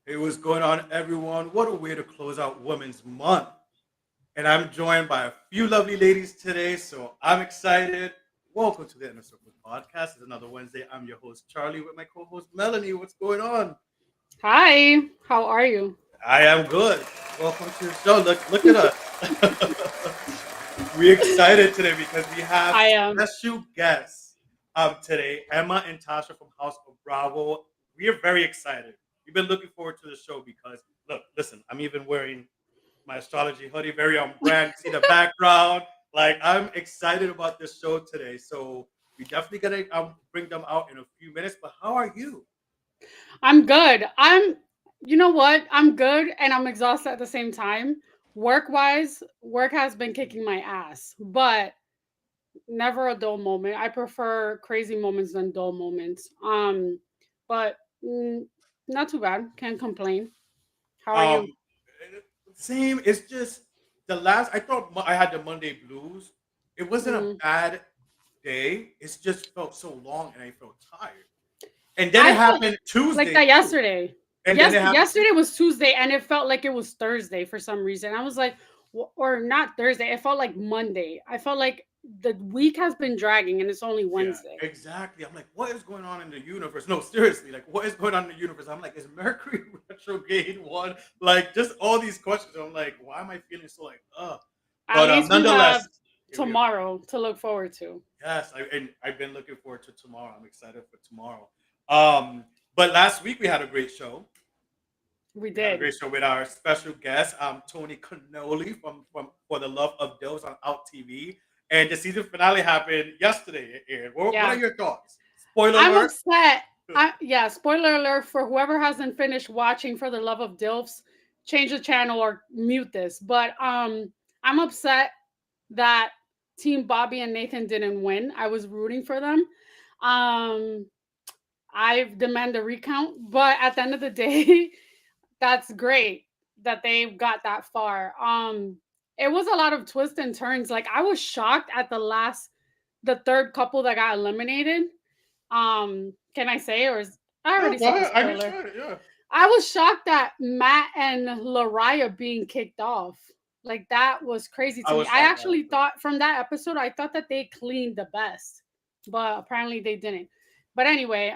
Hey, what's going on, everyone? What a way to close out Women's Month. And I'm joined by a few lovely ladies today, so I'm excited. Welcome to the Inner Circle Podcast. It's another Wednesday. I'm your host, Charlie, with my co host, Melanie. What's going on? Hi, how are you? I am good. Welcome to the show. Look at us. We're excited today because we have I am. special guests today, Emma and Tasha from House of Bravo. We are very excited. We've been looking forward to the show because, look, listen, I'm even wearing my astrology hoodie, very on brand. See the background. Like, I'm excited about this show today. So we definitely gonna bring them out in a few minutes. But how are you? I'm good. You know what? I'm good and I'm exhausted at the same time. Work-wise, work has been kicking my ass, but never a dull moment. I prefer crazy moments than dull moments. But not too bad. Can't complain. How are you? Um, Same. It's just the last. I thought I had the Monday blues. It wasn't a Mm. bad day. It's just felt so long, and I felt tired. And then it I felt happened like Tuesday that too. yesterday. And then Yes, it happened. yesterday was Tuesday and it felt like it was Thursday for some reason. I was like, or not Thursday. It felt like Monday. I felt like the week has been dragging and it's only Yeah, Wednesday. exactly. I'm like, what is going on in the universe? No, seriously, like, what is going on in the universe? I'm like, is Mercury retrograde one? Like, just all these questions. I'm like, why am I feeling so like, At But least we nonetheless, have here we are. tomorrow to look forward to. Yes, and I've been looking forward to tomorrow. I'm excited for tomorrow. Um, but last week we had a great show. We We had a did. great show with our special guest, Tony Cannoli from For the Love of Doves on Out TV. And the season finale happened yesterday. It aired. What are Yeah. your thoughts? Spoiler I'm alert. upset. Yeah, spoiler alert for whoever hasn't finished watching For the Love of Dilfs, change the channel or mute this. But I'm upset that Team Bobby and Nathan didn't win. I was rooting for them. Um, I demand a recount, but at the end of the day, that's great that they got that far. It was a lot of twists and turns. Like I was shocked at the third couple that got eliminated. Can I say or I No, already go said the ahead. I can spoiler. try it. Yeah. I was shocked that Matt and Lariah being kicked off. Like that was crazy I to me. was I shocked actually also. thought from that episode, I thought that they cleaned the best, but apparently they didn't. But anyway,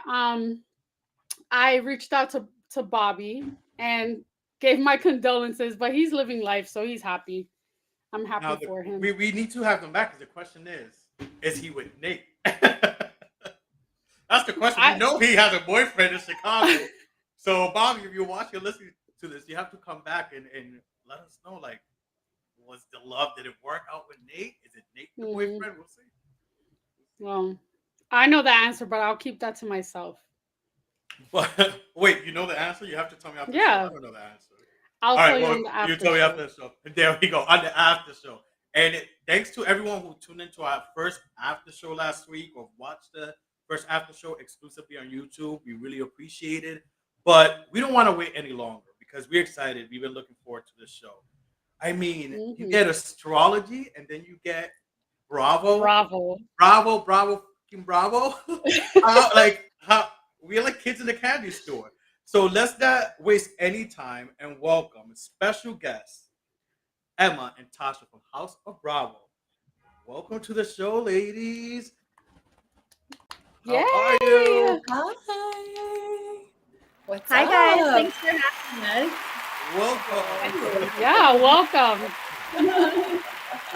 I reached out to Bobby and gave my condolences, but he's living life, so he's happy. I'm Now happy for him. we need to have them back because the question is he with Nate? That's the question. We I know he has a boyfriend in Chicago. So Bobby, if you're watching, listening to this, you have to come back and let us know. Like, was the love? Did it work out with Nate? Is it Nate the mhm. boyfriend? We'll see. We'll see. Well, I know the answer, but I'll keep that to myself. But wait, you know the answer? You have to tell me after the show. I Yeah, don't know the answer. I'll All tell right, you well, on the you after tell me show. after the show. There we go, on the after show. And thanks to everyone who tuned into our first after show last week or watched the first after show exclusively on YouTube. We really appreciate it. But we don't want to wait any longer because we're excited. We've been looking forward to this show. I mean, you Hmm. get astrology and then you get Bravo, Bravo. Bravo, Bravo, fucking Bravo. How we're like kids in the candy store. So let's not waste any time and welcome special guests Emma and Tasha from House of Bravo. Welcome to the show, ladies. How are you? Yay! Hi. What's Hi guys, up? thanks for having us. Welcome. Yeah, welcome.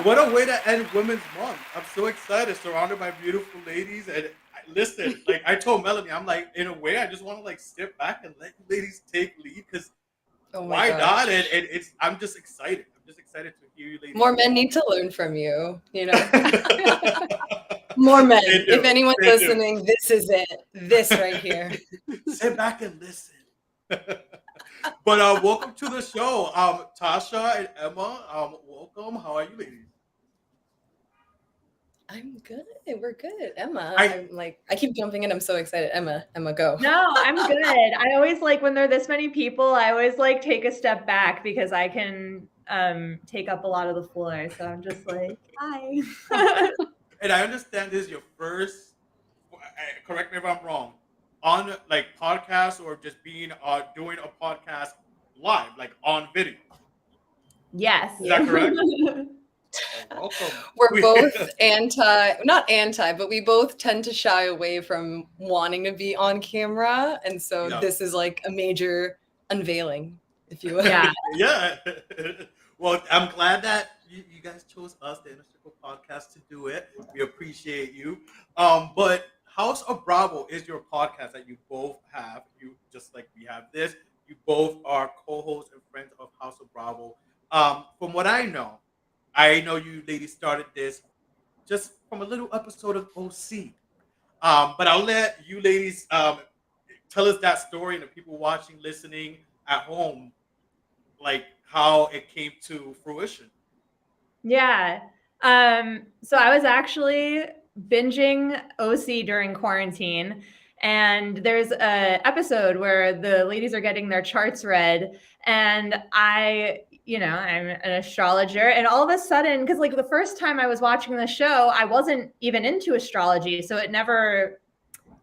What a way to end Women's Month. I'm so excited, surrounded by beautiful ladies. And listen, like I told Melanie, I'm like, in a way, I just want to like step back and let you ladies take lead because Oh my why not? And, gosh. and it's I'm just excited. I'm just excited to hear you ladies More men talk. need to learn from you, you know? They More men. If do. anyone's They do. listening, this is it. This right here. Sit back and listen. But welcome to the show. Tasha and Emma, welcome. How are you ladies? I'm good. We're good. Emma, I I'm like, I keep jumping in. I'm so excited. Emma, go. No, I'm good. I always like when there are this many people, I always like take a step back because I can take up a lot of the floor. So I'm just like, hi. and I understand this is your first. Correct me if I'm wrong. on like podcasts or just being doing a podcast live, like on video. Yes. Is that Yeah. correct? Oh, welcome. We're both not anti, but we both tend to shy away from wanting to be on camera. And so Yeah. this is like a major unveiling, if you will. Yeah. Yeah. Well, I'm glad that you guys chose us, the Inner Circle Podcast, to do it. We appreciate you. But House of Bravo is your podcast that you both have. You just like we have this. You both are co-hosts and friends of House of Bravo. From what I know you ladies started this just from a little episode of OC. But I'll let you ladies tell us that story and the people watching, listening at home, like how it came to fruition. Yeah. So I was actually binging OC during quarantine, and there's a episode where the ladies are getting their charts read, and I'm an astrologer, and all of a sudden, because like the first time I was watching the show, I wasn't even into astrology, so it never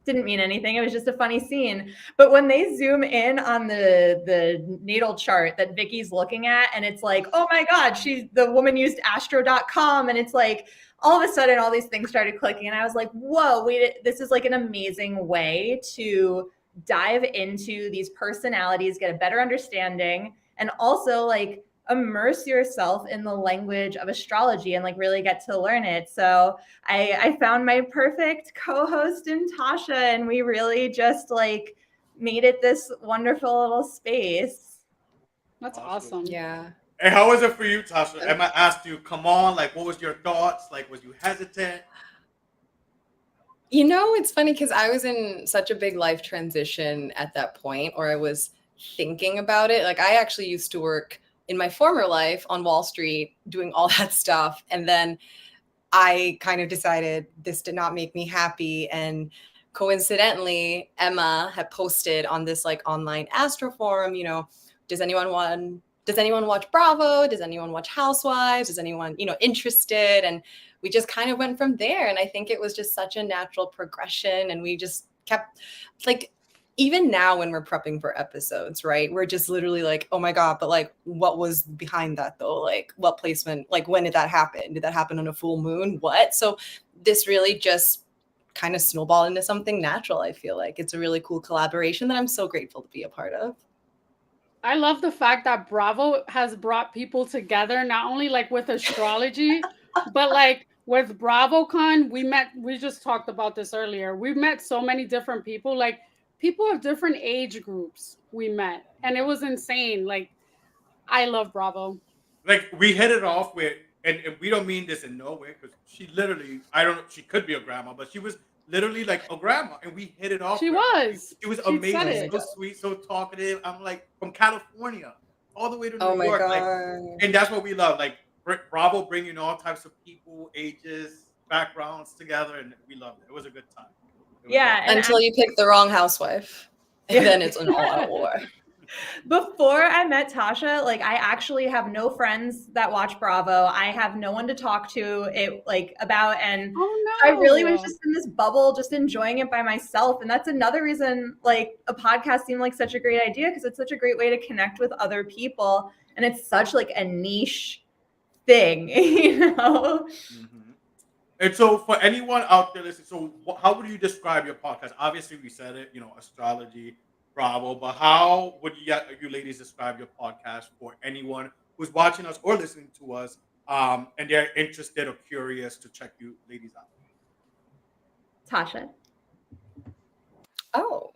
didn't mean anything. It was just a funny scene. But when they zoom in on the natal chart that Vicky's looking at, and it's like, oh my God, the woman used astro.com. And it's like, all of a sudden, all these things started clicking. And I was like, whoa, this is like an amazing way to dive into these personalities, get a better understanding, and also like immerse yourself in the language of astrology and like really get to learn it. So I found my perfect co-host in Tasha, and we really just like made it this wonderful little space. That's Awesome. awesome. Yeah. And how was it for you, Tasha? Emma asked you, come on, like what was your thoughts? Like was you hesitant? You know, it's funny because I was in such a big life transition at that point, or I was thinking about it. Like I actually used to work in my former life on Wall Street doing all that stuff. And then I kind of decided this did not make me happy. And coincidentally, Emma had posted on this like online Astro forum, does anyone watch Bravo? Does anyone watch Housewives? Is anyone, interested? And we just kind of went from there. And I think it was just such a natural progression. And we just kept like, even now when we're prepping for episodes, right? We're just literally like, oh my God, but like, what was behind that though? Like what placement, like when did that happen? Did that happen on a full moon? What? So this really just kind of snowballed into something natural. I feel like it's a really cool collaboration that I'm so grateful to be a part of. I love the fact that Bravo has brought people together, not only like with astrology, but like with BravoCon, we just talked about this earlier. We've met so many different people, like people of different age groups we met. And it was insane. Like, I love Bravo. Like we hit it off with, and we don't mean this in no way because she literally, I don't know, she could be a grandma, but she was literally like a grandma, and we hit it off. She with her. was. She was She said amazing, it. so sweet, so talkative. I'm like from California all the way to Oh New my York, like, God. and that's what we love. Like Bravo bringing all types of people, ages, backgrounds together, and we loved it. It was a good time. It was Yeah, awesome. Until you pick the wrong housewife. And then it's an all-out war. Before I met Tasha, like I actually have no friends that watch Bravo. I have no one to talk to it like about, and Oh I no. really was just in this bubble, just enjoying it by myself. And that's another reason like a podcast seemed like such a great idea, because it's such a great way to connect with other people. And it's such like a niche thing, Mhm. And so, for anyone out there listening, so how would you describe your podcast? Obviously, we said it, astrology, Bravo, but how would you ladies describe your podcast for anyone who's watching us or listening to us, and they're interested or curious to check you ladies out? Tasha. Oh,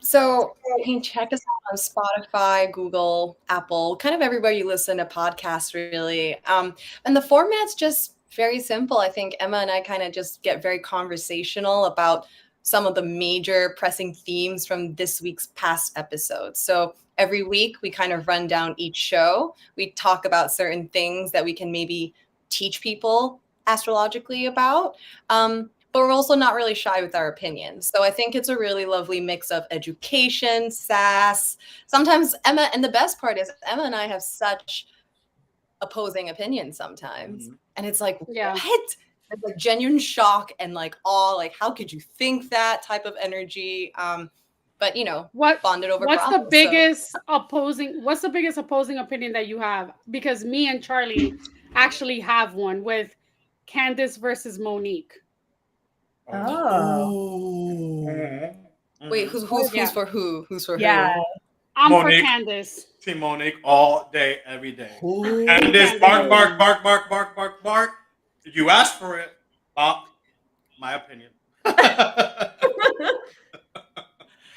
check us out on Spotify, Google, Apple, kind of everywhere you listen to podcasts, really. And the format's just very simple. I think Emma and I kind of just get very conversational about some of the major pressing themes from this week's past episodes. So every week we kind of run down each show. We talk about certain things that we can maybe teach people astrologically about. But we're also not really shy with our opinions. So I think it's a really lovely mix of education, sass. Sometimes Emma, and the best part is Emma and I have such opposing opinions sometimes. Mhm. And it's like, Yeah. what? There's like genuine shock and like awe, like how could you think that type of energy? But you know, bonded over what's Bravo, the biggest opposing opinion that you have? Because me and Charlie actually have one with Candace versus Monique. Oh. Wait, who's for who? Who's for Yeah. who? I'm Monique. for Candace. Team Monique all day, every day. Ooh. And this bark, bark, bark, bark, bark, bark, bark. You asked for it. My opinion.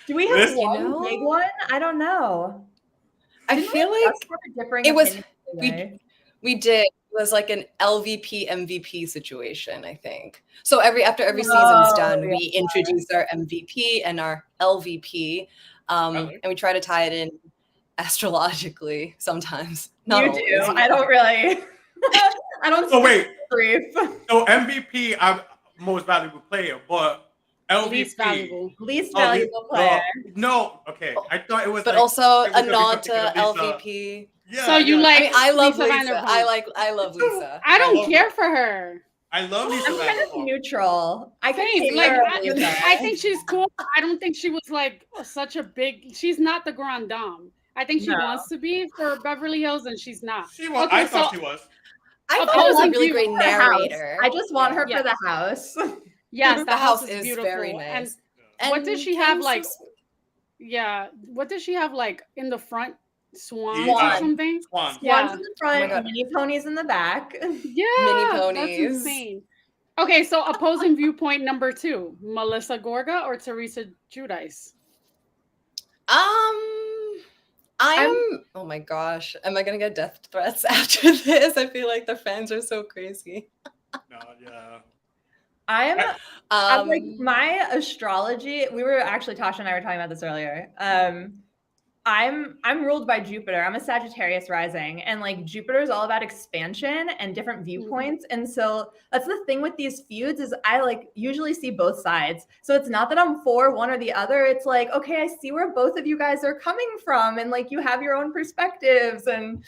Do we have This- one big one? I don't know. I Didn't feel we like just have a differing it was opinion today? we did. It was like an LVP MVP situation, I think. So after every season's done, we introduce our MVP and our LVP, and we try to tie it in astrologically sometimes. Not You always. do. I don't really. I don't. So wait. Brief. So MVP, I'm most valuable player, but LVP, Least valuable player. No, okay. I thought it was. But like, also it was a gonna nod be to something of Lisa. LVP. Yeah, So you yeah. like? I mean, I love Lisa Lisa. Vanderpump. I love Lisa. I don't love care her. for her. I love Lisa. I'm kind of Vanderpump. neutral. I can Same. see Like her. I think she's cool. I don't think she was like such a big. She's not the grand dame. I think she No. wants to be for Beverly Hills, and she's not. She was. Okay, I thought so- she was. I thought she was a Opposing really view great For the house. narrator. I just want her Yeah. for the house. Yes, The house is beautiful. very nice. And what does she have Candace like? was- Yeah, what does she have like in the front? Swans Swan. or something? Swan. Yeah. Swans in the front, God. mini ponies in the back. Yeah, Mini that's ponies. insane. Okay, so opposing viewpoint number 2, Melissa Gorga or Teresa Giudice? Oh my gosh. Am I gonna get death threats after this? I feel like the fans are so crazy. No, yeah. I'm like my astrology. We were actually Tasha and I were talking about this earlier. I'm ruled by Jupiter. I'm a Sagittarius rising, and like Jupiter is all about expansion and different viewpoints. And so that's the thing with these feuds is I like usually see both sides. So it's not that I'm for one or the other. It's like, okay, I see where both of you guys are coming from, and like you have your own perspectives and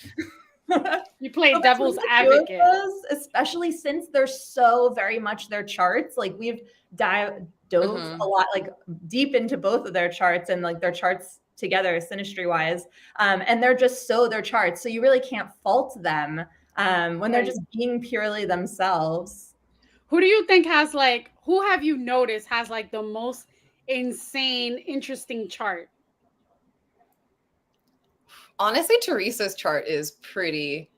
You play So devil's between the two of advocate. us, especially since they're so very much their charts. Like we've dove Mhm. a lot, like deep into both of their charts and like their charts together, synastry wise. And they're just so their charts. So you really can't fault them when they're Right. just being purely themselves. Who do you think has like? Who have you noticed has like the most insane, interesting chart? Honestly, Teresa's chart is pretty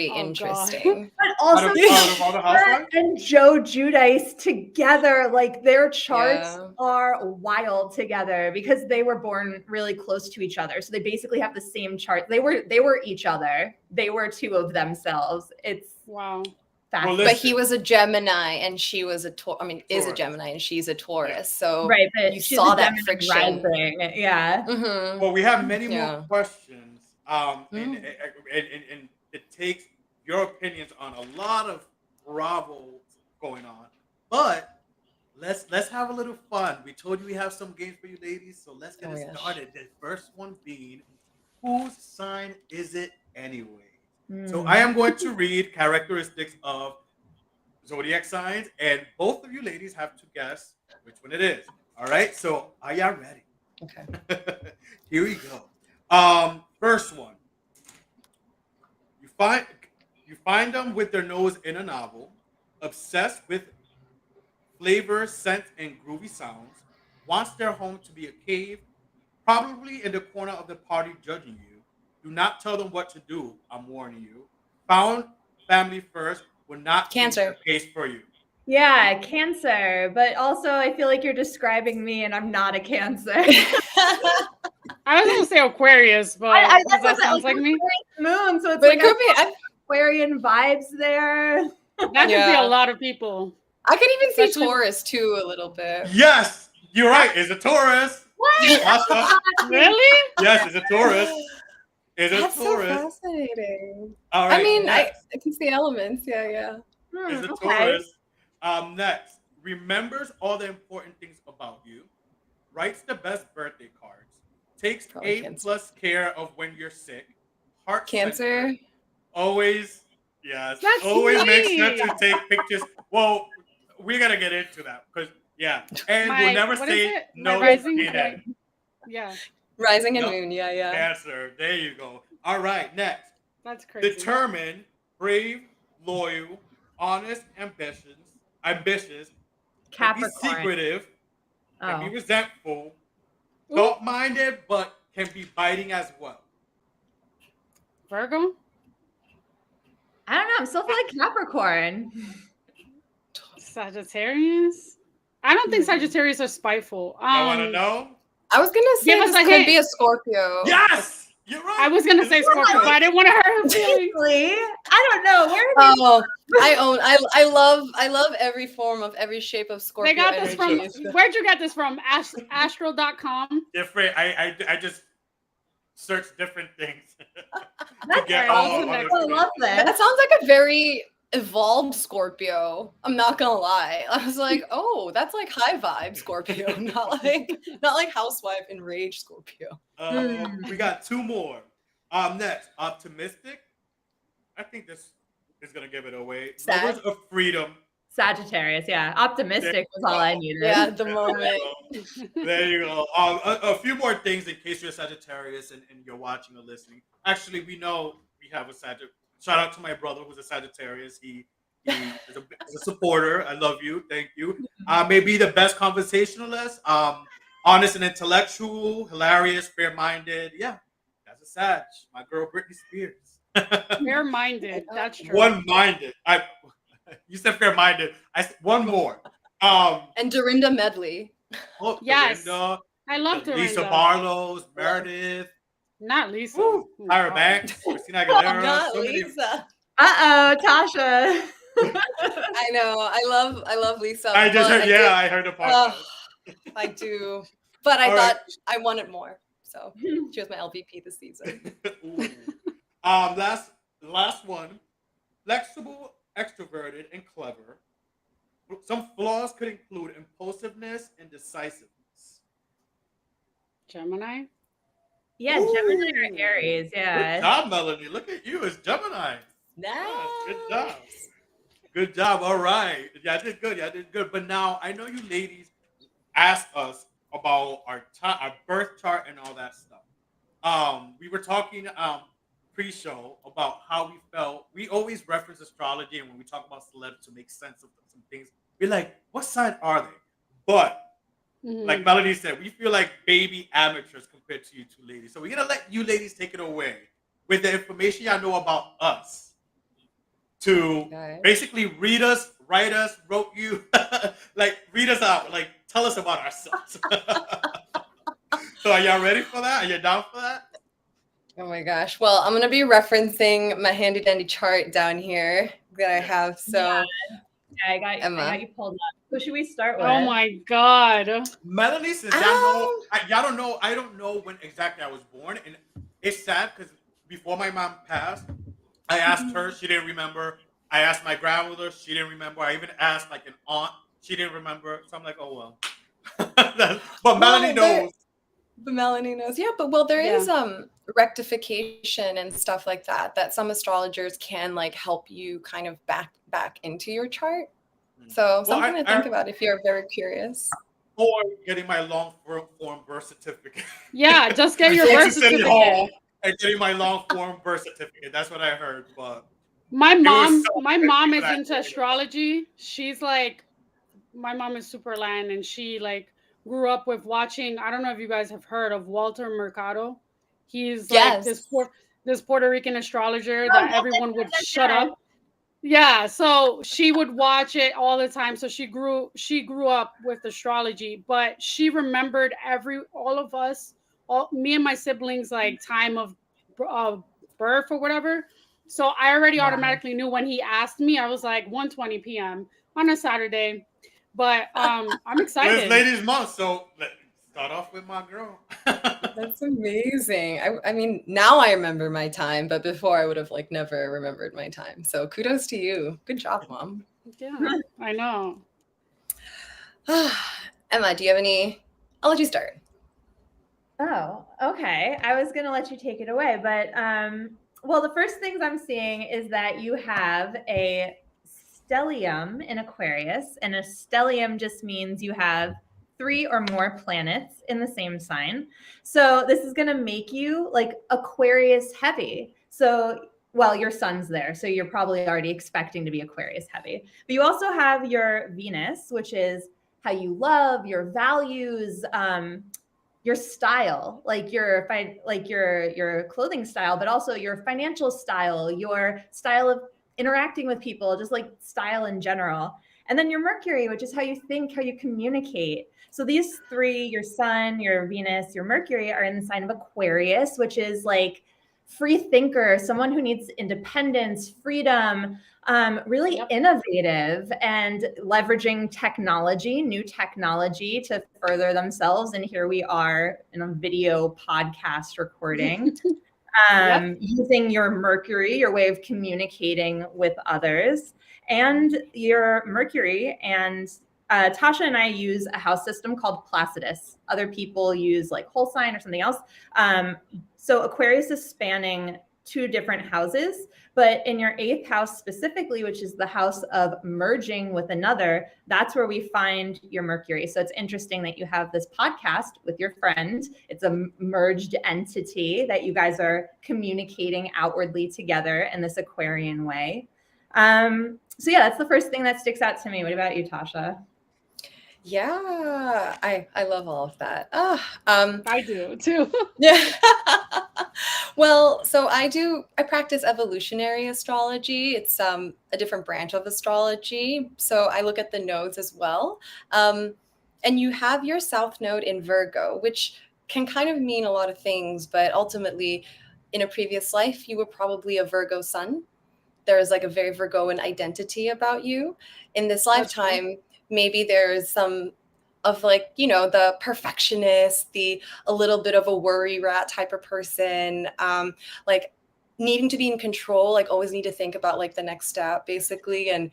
Oh, God. interesting. But also Out of all the housewives? and Joe Giudice together, like their charts Yeah. are wild together because they were born really close to each other. So they basically have the same chart. They were each other. They were two of themselves. It's Wow. fascinating. But he was a Gemini and she was a is a Taurus. Gemini and she's a Taurus. So Right, but you she's saw a that Gemini friction. rising. Yeah. Mhm. Well, we have many Yeah. more questions. Mm. And it takes your opinions on a lot of Bravo going on. But let's have a little fun. We told you we have some games for you ladies, so let's get Oh, it gosh. started. The first one being, whose sign is it anyway? So Mm. I am going to read characteristics of zodiac signs, and both of you ladies have to guess which one it is. All right. So are y'all ready? Okay. Here we go. First one. You find them with their nose in a novel, obsessed with flavors, scents, and groovy sounds. Wants their home to be a cave, probably in the corner of the party judging you. Do not tell them what to do. I'm warning you. Found family first will not change Cancer. the pace for you. Yeah, Cancer. But also, I feel like you're describing me, and I'm not a Cancer. I was gonna say Aquarius, but I- because that sounds like me. Moon, so it's But like it could be. Aquarian vibes there. That could be Yeah. a lot of people. I could even see Especially- Taurus too a little bit. Yes, you're right. It's a Taurus. What? Tasha. Really? Yes, it's a Taurus. It's a That's so Taurus. fascinating. All right. I mean, next. I can see elements. Yeah, yeah. Is a Okay. Taurus. Next, remembers all the important things about you, writes the best birthday cards, takes Probably A Cancer. plus care of when you're sick, heart Cancer. always, Yes. That's Always make sure sweet. to take pictures. Well, we're gonna get into that because and we'll never What is say it? My no to rising CNN. point. Yeah, Rising and Yep. moon. Yeah. Answer. There you go. All right, next. that's crazy. Determined, brave, loyal, honest, ambitious, can be Capricorn. secretive, can be Oh. resentful, Ooh, thought-minded, but can be biting as well. Virgo, I don't know. I'm still feeling Capricorn. Sagittarius. I don't think Sagittarius are spiteful. Y'all want to know? I was gonna Give say us this a could be hint. a Scorpio. Yes, you're right. I was gonna say Scorpio, but I didn't want to hurt her feelings. Seriously? I don't know. Where did Oh, I love every form of every shape of Scorpio They got this from. energy. Where'd you get this from? Astro.com. Different. I just searched different things to That's get right. all Awesome. of I it. love That this. sounds like a very evolved Scorpio. I'm not gonna lie. I was like, oh, that's like high vibe Scorpio, not like housewife enraged Scorpio. We got two more. Next, optimistic. I think this is gonna give it away. Sad. Lovers of freedom. Sagittarius, yeah. Optimistic was all I needed. Yeah, at the moment. There you go. A few more things in case you're a Sagittarius and you're watching or listening. Actually, we know we have a Sagittarius. Shout out to my brother who's a Sagittarius. He is a supporter. I love you. Thank you. Maybe the best conversationalist. Honest and intellectual, hilarious, fair-minded. Yeah, that's a Sag. My girl Britney Spears. Fair-minded. That's true. One-minded. You said fair-minded. I said one more. And Dorinda Medley. Oh, Yes. Dorinda, I love Dorinda. Lisa Barlow, Meredith, Not Lisa. Woo, Oh, Tyra God. Banks, Christina Aguilera. Not so many- Lisa. Tasha. I know. I love Lisa. I just but heard. did- I heard the podcast. I do. But I All thought right. I wanted more. So she was my LVP this season. Ooh. Last one. Flexible, extroverted, and clever. Some flaws could include impulsiveness and decisiveness. Gemini. Yeah, Gemini or Aries, Good yeah. job, Melanie. Look at you. It's Gemini. Nice. Good job. Good job. All right. Yeah, I did good. Yeah, I did good. But now I know you ladies asked us about our birth chart and all that stuff. We were talking pre-show about how we felt. We always reference astrology, and when we talk about celebs to make sense of some things, we're like, what sign are they? But like Melanie said, we feel like baby amateurs compared to you two ladies. So we're gonna let you ladies take it away with the information y'all know about us to Okay. basically read us, write us, wrote you, like read us out, like tell us about ourselves. So are y'all ready for that? Are you down for that? Oh my gosh. Well, I'm gonna be referencing my handy dandy chart down here that I have. So Yeah, I got Emma. you pulled up. Who should we start with? Oh my God. Melanie says y'all know. Y'all don't know. I don't know when exactly I was born, and it's sad because before my mom passed, I asked her. She didn't remember. I asked my grandmother. She didn't remember. I even asked like an aunt. She didn't remember. So I'm like, oh well. But Melanie knows. But Melanie knows. Yeah, but well, there Yeah. is rectification and stuff like that some astrologers can like help you kind of back into your chart. So something to think about if you're very curious. Or getting my long form birth certificate. Yeah, just get your Going birth to City certificate. Hall and getting my long form birth certificate. That's what I heard. But My was mom, so my good mom for is that into video. astrology. She's like, my mom is super Latin, and she like grew up with watching. I don't know if you guys have heard of Walter Mercado. He's like Yes. this Puerto Rican astrologer that everyone would shut up. Yeah, so she would watch it all the time. So she grew up with astrology, but she remembered all of us, me and my siblings, like time of birth or whatever. So I already automatically knew when he asked me. I was like 1:20 p.m. on a Saturday. But I'm Well, it's excited. ladies' month, so let's start off with my girl. That's amazing. I mean, now I remember my time, but before I would have like never remembered my time. So kudos to you. Good job, Mom. Yeah, I know. Emma, do you have any? I'll let you start. Oh, okay. I was gonna let you take it away, but Well, the first things I'm seeing is that you have a stellium in Aquarius, and a stellium just means you have 3 or more planets in the same sign. So this is going to make you like Aquarius heavy. So, well, your sun's there, so you're probably already expecting to be Aquarius heavy. But you also have your Venus, which is how you love, your values, your style, like your clothing style, but also your financial style, your style of interacting with people, just like style in general. And then your Mercury, which is how you think, how you communicate. So these 3, your sun, your Venus, your Mercury, are in the sign of Aquarius, which is like free thinker, someone who needs independence, freedom, really innovative and leveraging technology, new technology to further themselves. And here we are in a video podcast recording, using your Mercury, your way of communicating with others, and your Mercury. And Tasha and I use a house system called Placidus. Other people use like whole sign or something else. So Aquarius is spanning 2 different houses, but in your 8th house specifically, which is the house of merging with another, that's where we find your Mercury. So it's interesting that you have this podcast with your friend. It's a merged entity that you guys are communicating outwardly together in this Aquarian way. So yeah, that's the first thing that sticks out to me. What about you, Tasha? Yeah, I love all of that. I do too. Yeah. Well, so I practice evolutionary astrology. It's a different branch of astrology. So I look at the nodes as well. And you have your South Node in Virgo, which can kind of mean a lot of things, but ultimately in a previous life, you were probably a Virgo sun. There's like a very Virgoan identity about you. In this lifetime, maybe there's some of like, the perfectionist, a little bit of a worry rat type of person, like needing to be in control, like always need to think about like the next step basically. And,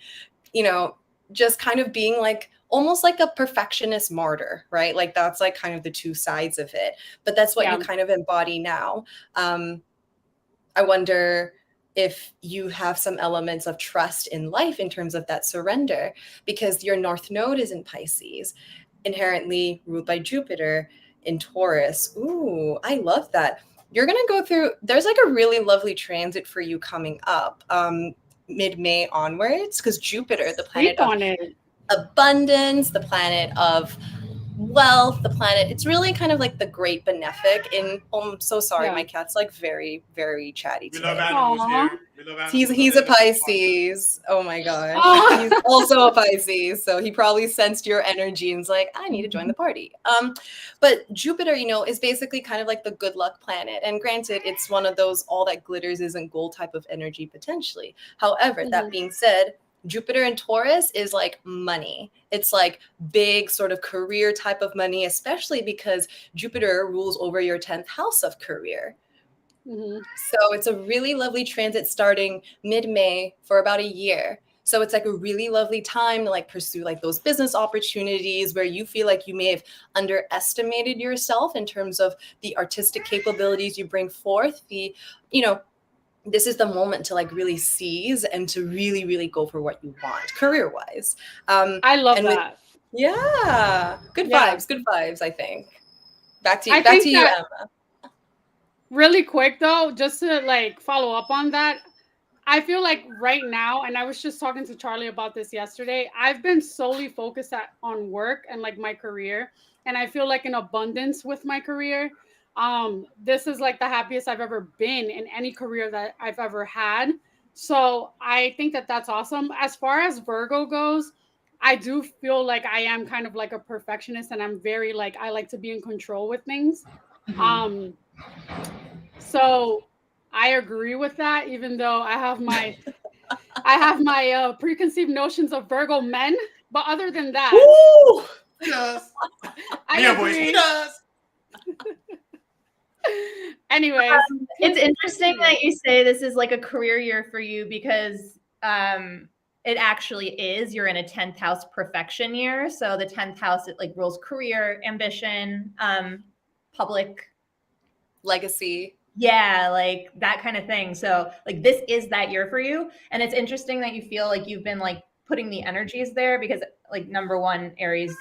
just kind of being like, almost like a perfectionist martyr, right? Like that's like kind of the 2 sides of it, but that's what you kind of embody now. I wonder if you have some elements of trust in life in terms of that surrender, because your North Node is in Pisces, inherently ruled by Jupiter in Taurus. Ooh, I love that. You're going to go through, there's like a really lovely transit for you coming up mid-May onwards, because Jupiter, the planet of abundance, the planet of wealth, the planet, it's really kind of like the great benefic in, I'm so sorry, my cat's like very, very chatty today. We love animals here. We love animals. He's a Pisces. Oh my gosh. He's also a Pisces. So he probably sensed your energy and was like, I need to join the party. But Jupiter, is basically kind of like the good luck planet. And granted, it's one of those all that glitters isn't gold type of energy potentially. However, that being said, Jupiter in Taurus is like money. It's like big sort of career type of money, especially because Jupiter rules over your 10th house of career. So it's a really lovely transit starting mid-May for about a year. So it's like a really lovely time to like pursue like those business opportunities where you feel like you may have underestimated yourself in terms of the artistic capabilities you bring forth, this is the moment to like really seize and to really, really go for what you want career-wise. I love that. Good vibes, I think. Back to you, Emma. Really quick though, just to like follow up on that, I feel like right now, and I was just talking to Charlie about this yesterday, I've been solely focused on work and like my career, and I feel like in abundance with my career. This is like the happiest I've ever been in any career that I've ever had. So I think that that's awesome. As far as Virgo goes, I do feel like I am kind of like a perfectionist, and I'm very like, I like to be in control with things. So I agree with that, even though I have my preconceived notions of Virgo men. But other than that, he does. I agree. He does. Anyways, it's interesting that you say this is like a career year for you, because it actually is. You're in a 10th house perfection year. So the 10th house, it like rules career, ambition, public legacy. Yeah, like that kind of thing. So like this is that year for you. And it's interesting that you feel like you've been like putting the energies there because like number one, Aries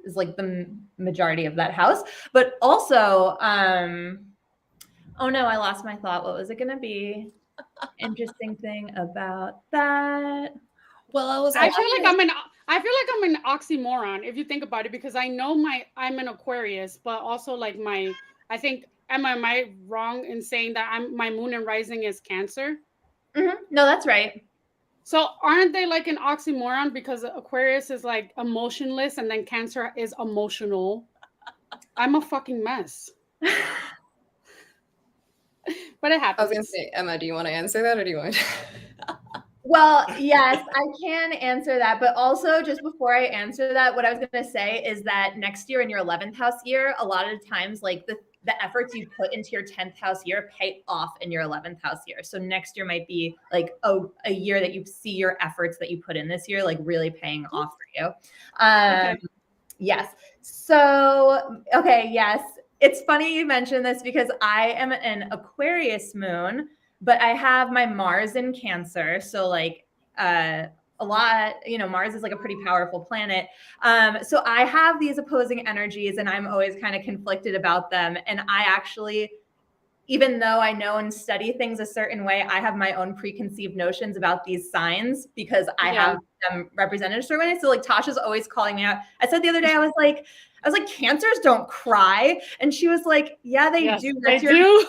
is like the majority of that house. But also, oh no, I lost my thought. What was it gonna be? Interesting thing about that. Well, I was I actually feel like I'm an oxymoron if you think about it, because I know I'm an Aquarius, but also like I think am I wrong in saying that my moon and rising is Cancer? No, that's right. So aren't they like an oxymoron, because Aquarius is like emotionless and then Cancer is emotional? I'm a fucking mess. But it I was happens. gonna say, Emma, do you want to answer that or do you want? Well, yes, I can answer that. But also, just before I answer that, what I was going to say is that next year in your 11th house year, a lot of times, like the efforts you put into your 10th house year pay off in your 11th house year. So next year might be like a year that you see your efforts that you put in this year, like really paying off for you. Okay. Yes. So, okay, yes. It's funny you mentioned this because I am an Aquarius moon, but I have my Mars in Cancer. So, like, a lot, Mars is like a pretty powerful planet. So I have these opposing energies and I'm always kind of conflicted about them. And I actually, even though I know and study things a certain way, I have my own preconceived notions about these signs because I have them represented a certain way. So like Tasha's always calling me out. I said the other day, I was like, cancers don't cry. And she was like, yeah, they do. They do.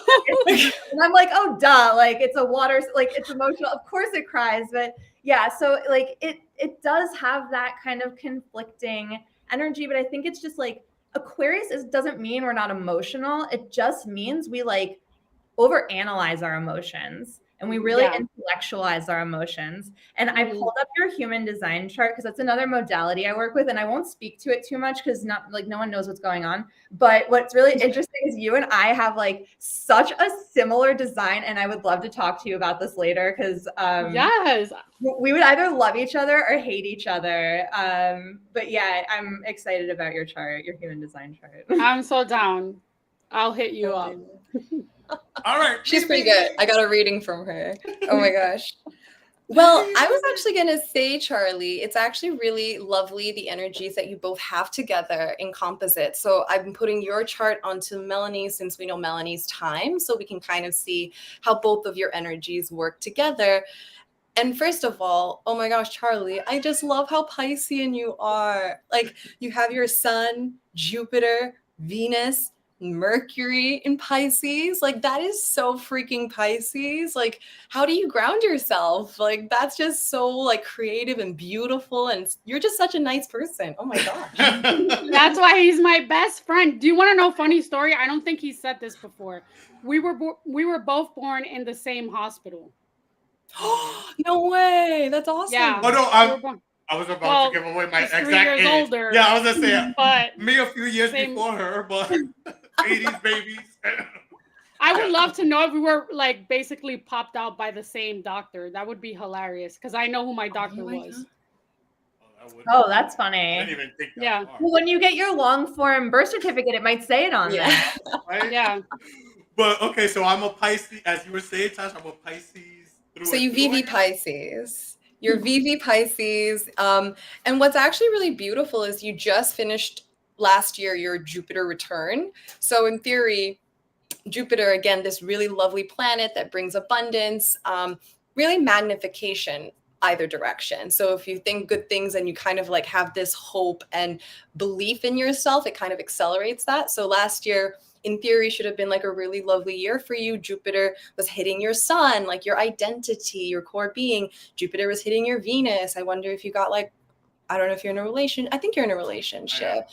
And I'm like, oh, duh. Like it's a water, like it's emotional. Of course it cries. But yeah, so like it does have that kind of conflicting energy. But I think it's just like Aquarius doesn't mean we're not emotional. It just means we like overanalyze our emotions and we really intellectualize our emotions. And I pulled up your human design chart because that's another modality I work with, and I won't speak to it too much because not like no one knows what's going on. But what's really interesting is you and I have like such a similar design, and I would love to talk to you about this later because yes, we would either love each other or hate each other. But yeah, I'm excited about your chart, your human design chart. I'm so down. I'll hit you up. All right. She's pretty good. I got a reading from her. Oh my gosh. Well, I was actually going to say, Charlie, it's actually really lovely, the energies that you both have together in composite. So I've been putting your chart onto Melanie since we know Melanie's time, so we can kind of see how both of your energies work together. And first of all, oh my gosh, Charlie, I just love how Piscean you are. Like you have your sun, Jupiter, Venus, Mercury in Pisces. Like that is so freaking Pisces. Like how do you ground yourself? Like that's just so like creative and beautiful, and you're just such a nice person. Oh my gosh. That's why he's my best friend. Do you want to know a funny story? I don't think he said this before. We were both born in the same hospital. No way. That's awesome. Yeah. Oh no, I was about to give away my exact 3 years age. older. Yeah, I was gonna say, but me a few years before her, but 80s babies. I would love to know if we were like basically popped out by the same doctor. That would be hilarious because I know who my doctor was. Oh, that's funny. I didn't even think that. Yeah. Well, when you get your long form birth certificate, it might say it on there. Right? Yeah. But okay, so I'm a Pisces, as you were saying, Tasha. I'm a Pisces. So you VV Pisces. You're VV Pisces. And what's actually really beautiful is you just finished last year your Jupiter return. So in theory, Jupiter, again, this really lovely planet that brings abundance, really magnification either direction. So if you think good things and you kind of like have this hope and belief in yourself, it kind of accelerates that. So last year, in theory, should have been like a really lovely year for you. Jupiter was hitting your sun, like your identity, your core being. Jupiter was hitting your Venus. I wonder if you got like, I don't know if you're in a relation. I think you're in a relationship.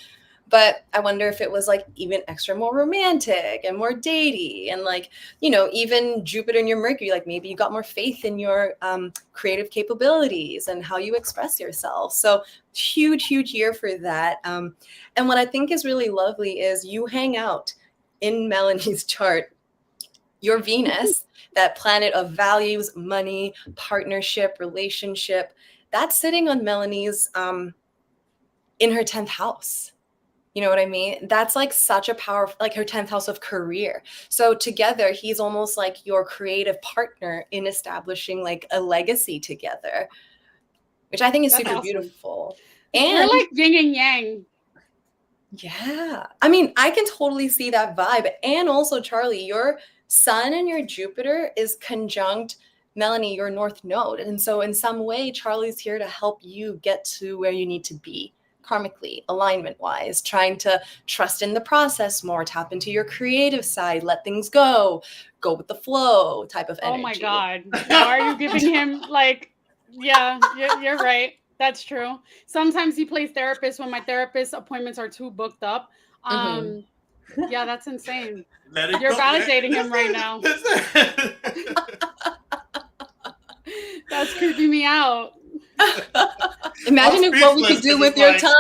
But I wonder if it was like even extra more romantic and more datey, and like, you know, even Jupiter and your Mercury, like maybe you got more faith in your creative capabilities and how you express yourself. So huge, huge year for that. And what I think is really lovely is you hang out in Melanie's chart, your Venus, that planet of values, money, partnership, relationship, that's sitting on Melanie's in her 10th house. You know what I mean? That's like such a powerful, like her 10th house of career. So together, he's almost like your creative partner in establishing like a legacy together, which I think is That's super awesome. beautiful. We're And like yin and yang. yeah, I mean, I can totally see that vibe. And also, Charlie, your sun and your Jupiter is conjunct Melanie, your North Node. And so, in some way, Charlie's here to help you get to where you need to be karmically, alignment wise, trying to trust in the process more, tap into your creative side, let things go with the flow type of energy. Oh my God. Why are you giving him like, yeah, you're right. That's true. Sometimes he plays therapist when my therapist appointments are too booked up. Yeah, that's insane. Let it You're go. validating him right now. Listen. That's creeping me out. Imagine what we could do with your time.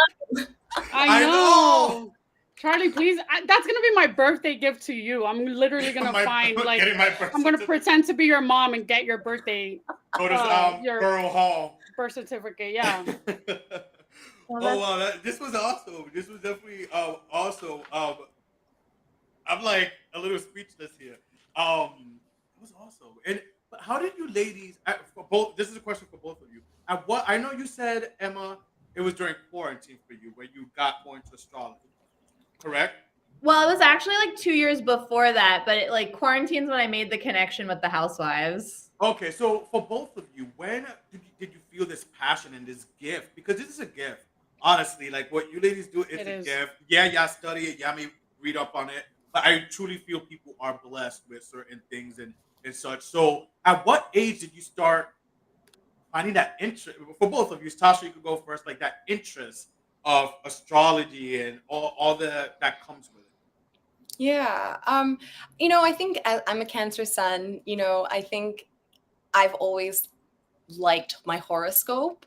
I know. Charlie, please. That's gonna be my birthday gift to you. I'm literally gonna find like I'm gonna pretend to be your mom and get your birthday. Go to your Borough Hall. Birth certificate. Yeah. Oh wow, this was awesome. This was definitely awesome. I'm like a little speechless here. It was awesome. And but how did you ladies for both? This is a question for both of you. At what I know you said, Emma, it was during quarantine for you where you got more into astrology. Correct? Well, it was actually like 2 years before that, but like quarantine's when I made the connection with the housewives. Okay, so for both of you, when did you feel this passion and this gift? Because this is a gift. Honestly, like what you ladies do is a gift. Yeah, y'all study it. Y'all may read up on it. But I truly feel people are blessed with certain things and such. So at what age did you start finding that interest? For both of you, Tasha, you could go first, like that interest of astrology and all that comes with it. Yeah. I think I'm a Cancer sun. I think I've always liked my horoscope,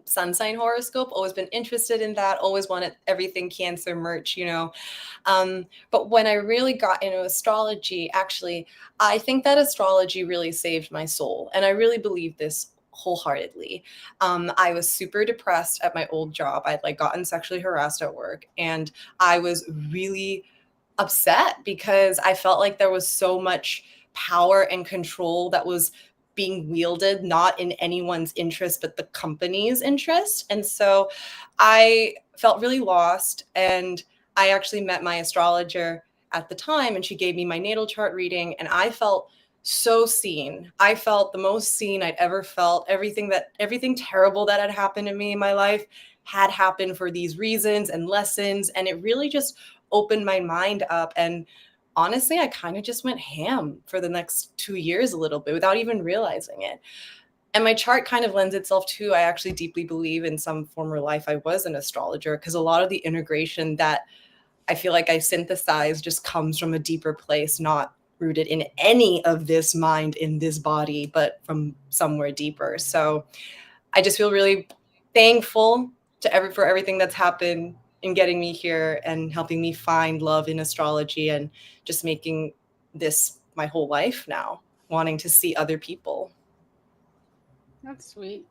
sun sign horoscope, always been interested in that, always wanted everything Cancer merch. But when I really got into astrology, actually, I think that astrology really saved my soul. And I really believe this wholeheartedly. I was super depressed at my old job. I'd like gotten sexually harassed at work, and I was really upset because I felt like there was so much power and control that was being wielded not in anyone's interest but the company's interest. And so I felt really lost, and I actually met my astrologer at the time, and she gave me my natal chart reading, and I felt so seen. I felt the most seen I'd ever felt. Everything terrible that had happened to me in my life had happened for these reasons and lessons, and it really just opened my mind up. And honestly, I kind of just went ham for the next 2 years a little bit without even realizing it. And my chart kind of lends itself to, I actually deeply believe in some former life I was an astrologer, because a lot of the integration that I feel like I synthesize just comes from a deeper place, not rooted in any of this mind in this body, but from somewhere deeper. So I just feel really thankful for everything that's happened in getting me here and helping me find love in astrology, and just making this my whole life now, wanting to see other people. That's sweet.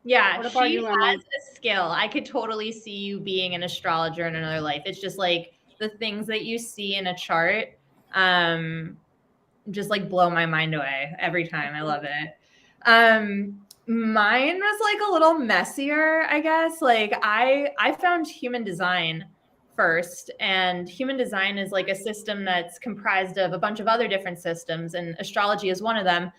Yeah, what about she you, Emma? has a skill. I could totally see you being an astrologer in another life. It's just like the things that you see in a chart just like blow my mind away every time. I love it. Mine was like a little messier, I guess. Like I found human design first, and human design is like a system that's comprised of a bunch of other different systems, and astrology is one of them.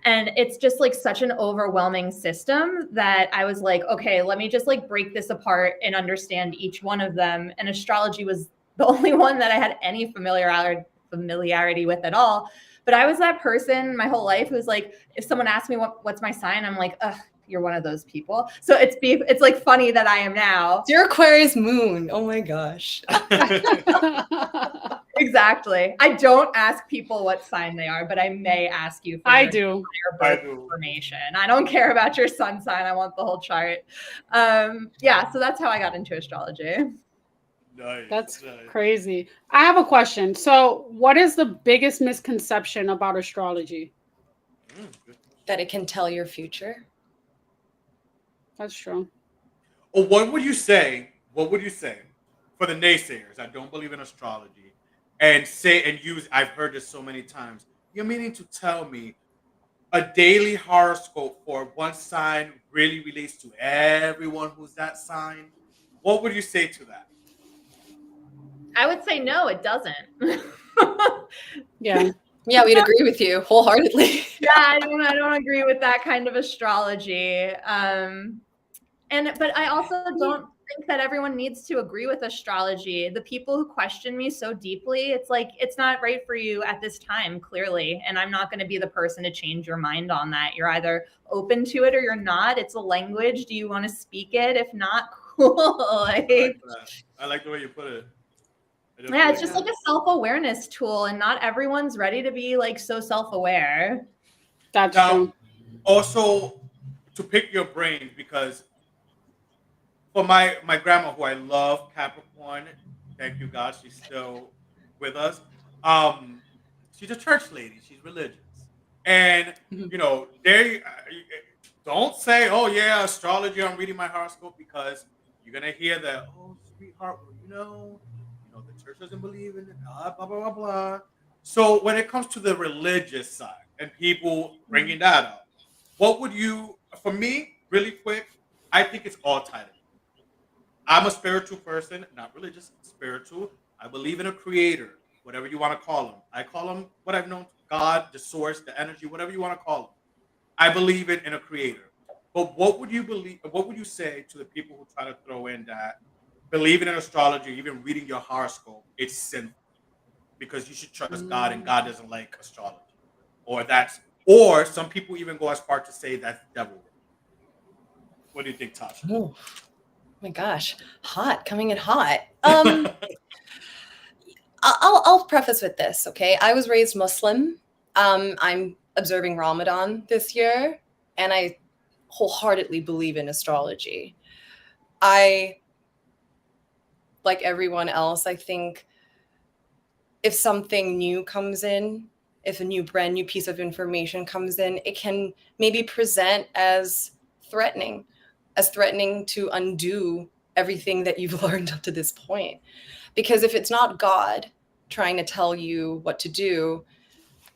And it's just like such an overwhelming system that I was like, okay, let me just like break this apart and understand each one of them. And astrology was the only one that I had any familiarity with at all. But I was that person my whole life who's like, if someone asks me what's my sign, I'm like, ugh, you're one of those people. So it's like funny that I am now. It's your Aquarius moon. Oh my gosh. Exactly. I don't ask people what sign they are, but I may ask you for your birth information. I don't care about your sun sign. I want the whole chart. Yeah, so that's how I got into astrology. Nice. That's crazy. I have a question. So, what is the biggest misconception about astrology? That it can tell your future. That's true. Or what would you say? for the naysayers that don't believe in astrology and say and use, I've heard this so many times. You're meaning to tell me a daily horoscope for one sign really relates to everyone who's that sign? What would you say to that? I would say no, it doesn't. Yeah. Yeah, we'd agree with you wholeheartedly. Yeah, I don't agree with that kind of astrology. But I also don't think that everyone needs to agree with astrology. The people who question me so deeply, it's like, it's not right for you at this time, clearly. And I'm not going to be the person to change your mind on that. You're either open to it or you're not. It's a language. Do you want to speak it? If not, cool. I like that. I like the way you put it. Yeah, it's just like a self-awareness tool, and not everyone's ready to be like so self-aware. That's now, true. also to pick your brain, because for my grandma, who I love, Capricorn, thank you God, she's still with us. Um, she's a church lady. She's religious, and Mhm. you know they don't say, "Oh yeah, astrology. I'm reading my horoscope," because you're gonna hear that. Oh, sweetheart, well, the church doesn't believe in it. Blah blah blah blah blah. So when it comes to the religious side and people bringing that up, what would you? For me, really quick, I think it's all tied in. I'm a spiritual person, not religious, spiritual. I believe in a creator, whatever you want to call him. I call him what I've known, God, the source, the energy, whatever you want to call him. I believe in a creator. But what would you believe? What would you say to the people who try to throw in that believing in astrology, even reading your horoscope, it's sinful because you should trust God and God doesn't like astrology, or some people even go as far to say that's devil work. What do you think, Tasha? Oh my gosh, hot, coming in hot. I'll preface with this, okay? I was raised Muslim. I'm observing Ramadan this year, and I wholeheartedly believe in astrology. I, like everyone else, I think if something new comes in, if a brand new piece of information comes in, it can maybe present as threatening, to undo everything that you've learned up to this point. Because if it's not God trying to tell you what to do,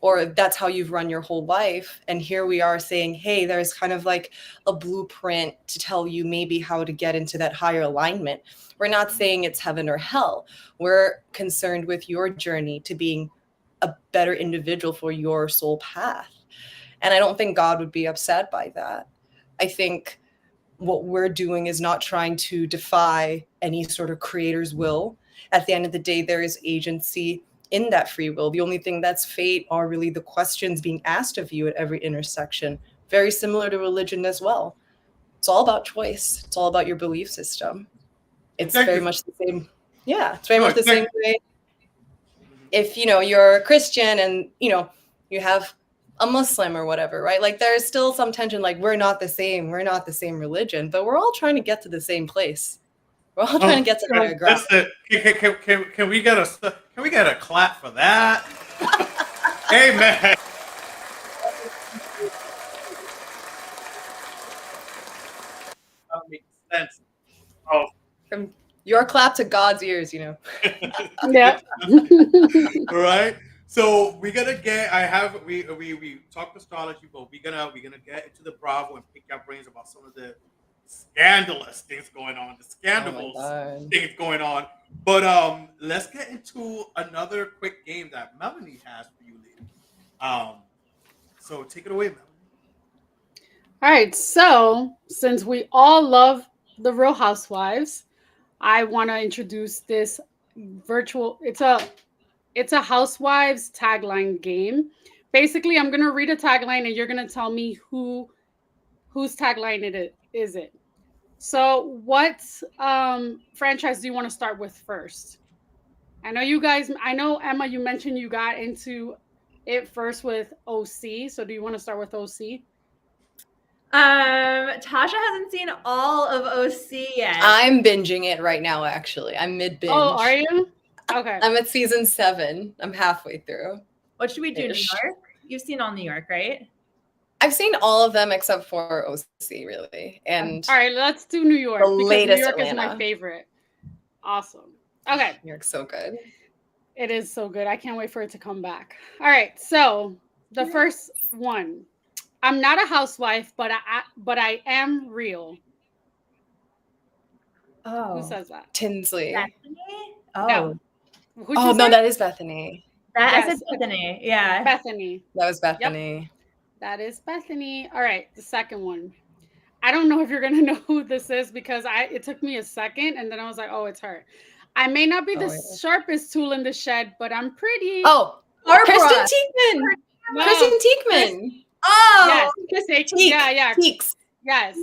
or if that's how you've run your whole life, and here we are saying, hey, there's kind of like a blueprint to tell you maybe how to get into that higher alignment. We're not saying it's heaven or hell. We're concerned with your journey to being a better individual for your soul path. And I don't think God would be upset by that. I think what we're doing is not trying to defy any sort of creator's will. At the end of the day, there is agency in that free will. The only thing that's fate are really the questions being asked of you at every intersection, very similar to religion as well. It's all about choice. It's all about your belief system. And It's thank very you. much the same. Yeah, it's very No, much the thank same way. If you're a Christian and you have a Muslim or whatever, right? Like there's still some tension. Like we're not the same religion, but we're all trying to get to the same place. We're all trying to get to higher ground. Listen, can we get a clap for that? Amen. That makes sense. Oh, From your clap to God's ears, Yeah. all right. So we're gonna get. We talked astrology, but we're gonna get into the Bravo and pick your brains about some of the scandalous things going on, the scandalous God. things going on. But let's get into another quick game that Melanie has for you, ladies. So take it away, Melanie. All right. So, since we all love the Real Housewives, I want to introduce this virtual. It's a Housewives tagline game. Basically, I'm gonna read a tagline and you're gonna tell me whose tagline is it. So, what franchise do you want to start with first? I know you guys. I know Emma. You mentioned you got into it first with OC. So, do you want to start with OC? Tasha hasn't seen all of OC yet. I'm binging it right now, actually. I'm mid-binge. Oh, are you? Okay. I'm at season 7. I'm halfway through. What should we do, New York? You've seen all New York, right? I've seen all of them except for OC, really. And all right, let's do New York the because latest New York is Atlanta. my favorite. Awesome. Okay. New York's so good. It is so good. I can't wait for it to come back. All right. So the first one. I'm not a housewife, but I am real. Oh. Who says that? Tinsley. Bethany? Oh. No. Who'd Oh you no, say? that is Bethany. I Yes. said Bethany. Yeah. Bethany. That was Bethany. That is Bethany. All right. The second one. I don't know if you're gonna know who this is because it took me a second and then I was like, oh, it's her. I may not be the sharpest tool in the shed, but I'm pretty. Oh, Barbara. Kristen Teekman. No, Kristen Teekman. Oh. Yes. Teek. Yeah. Teeks. Yes.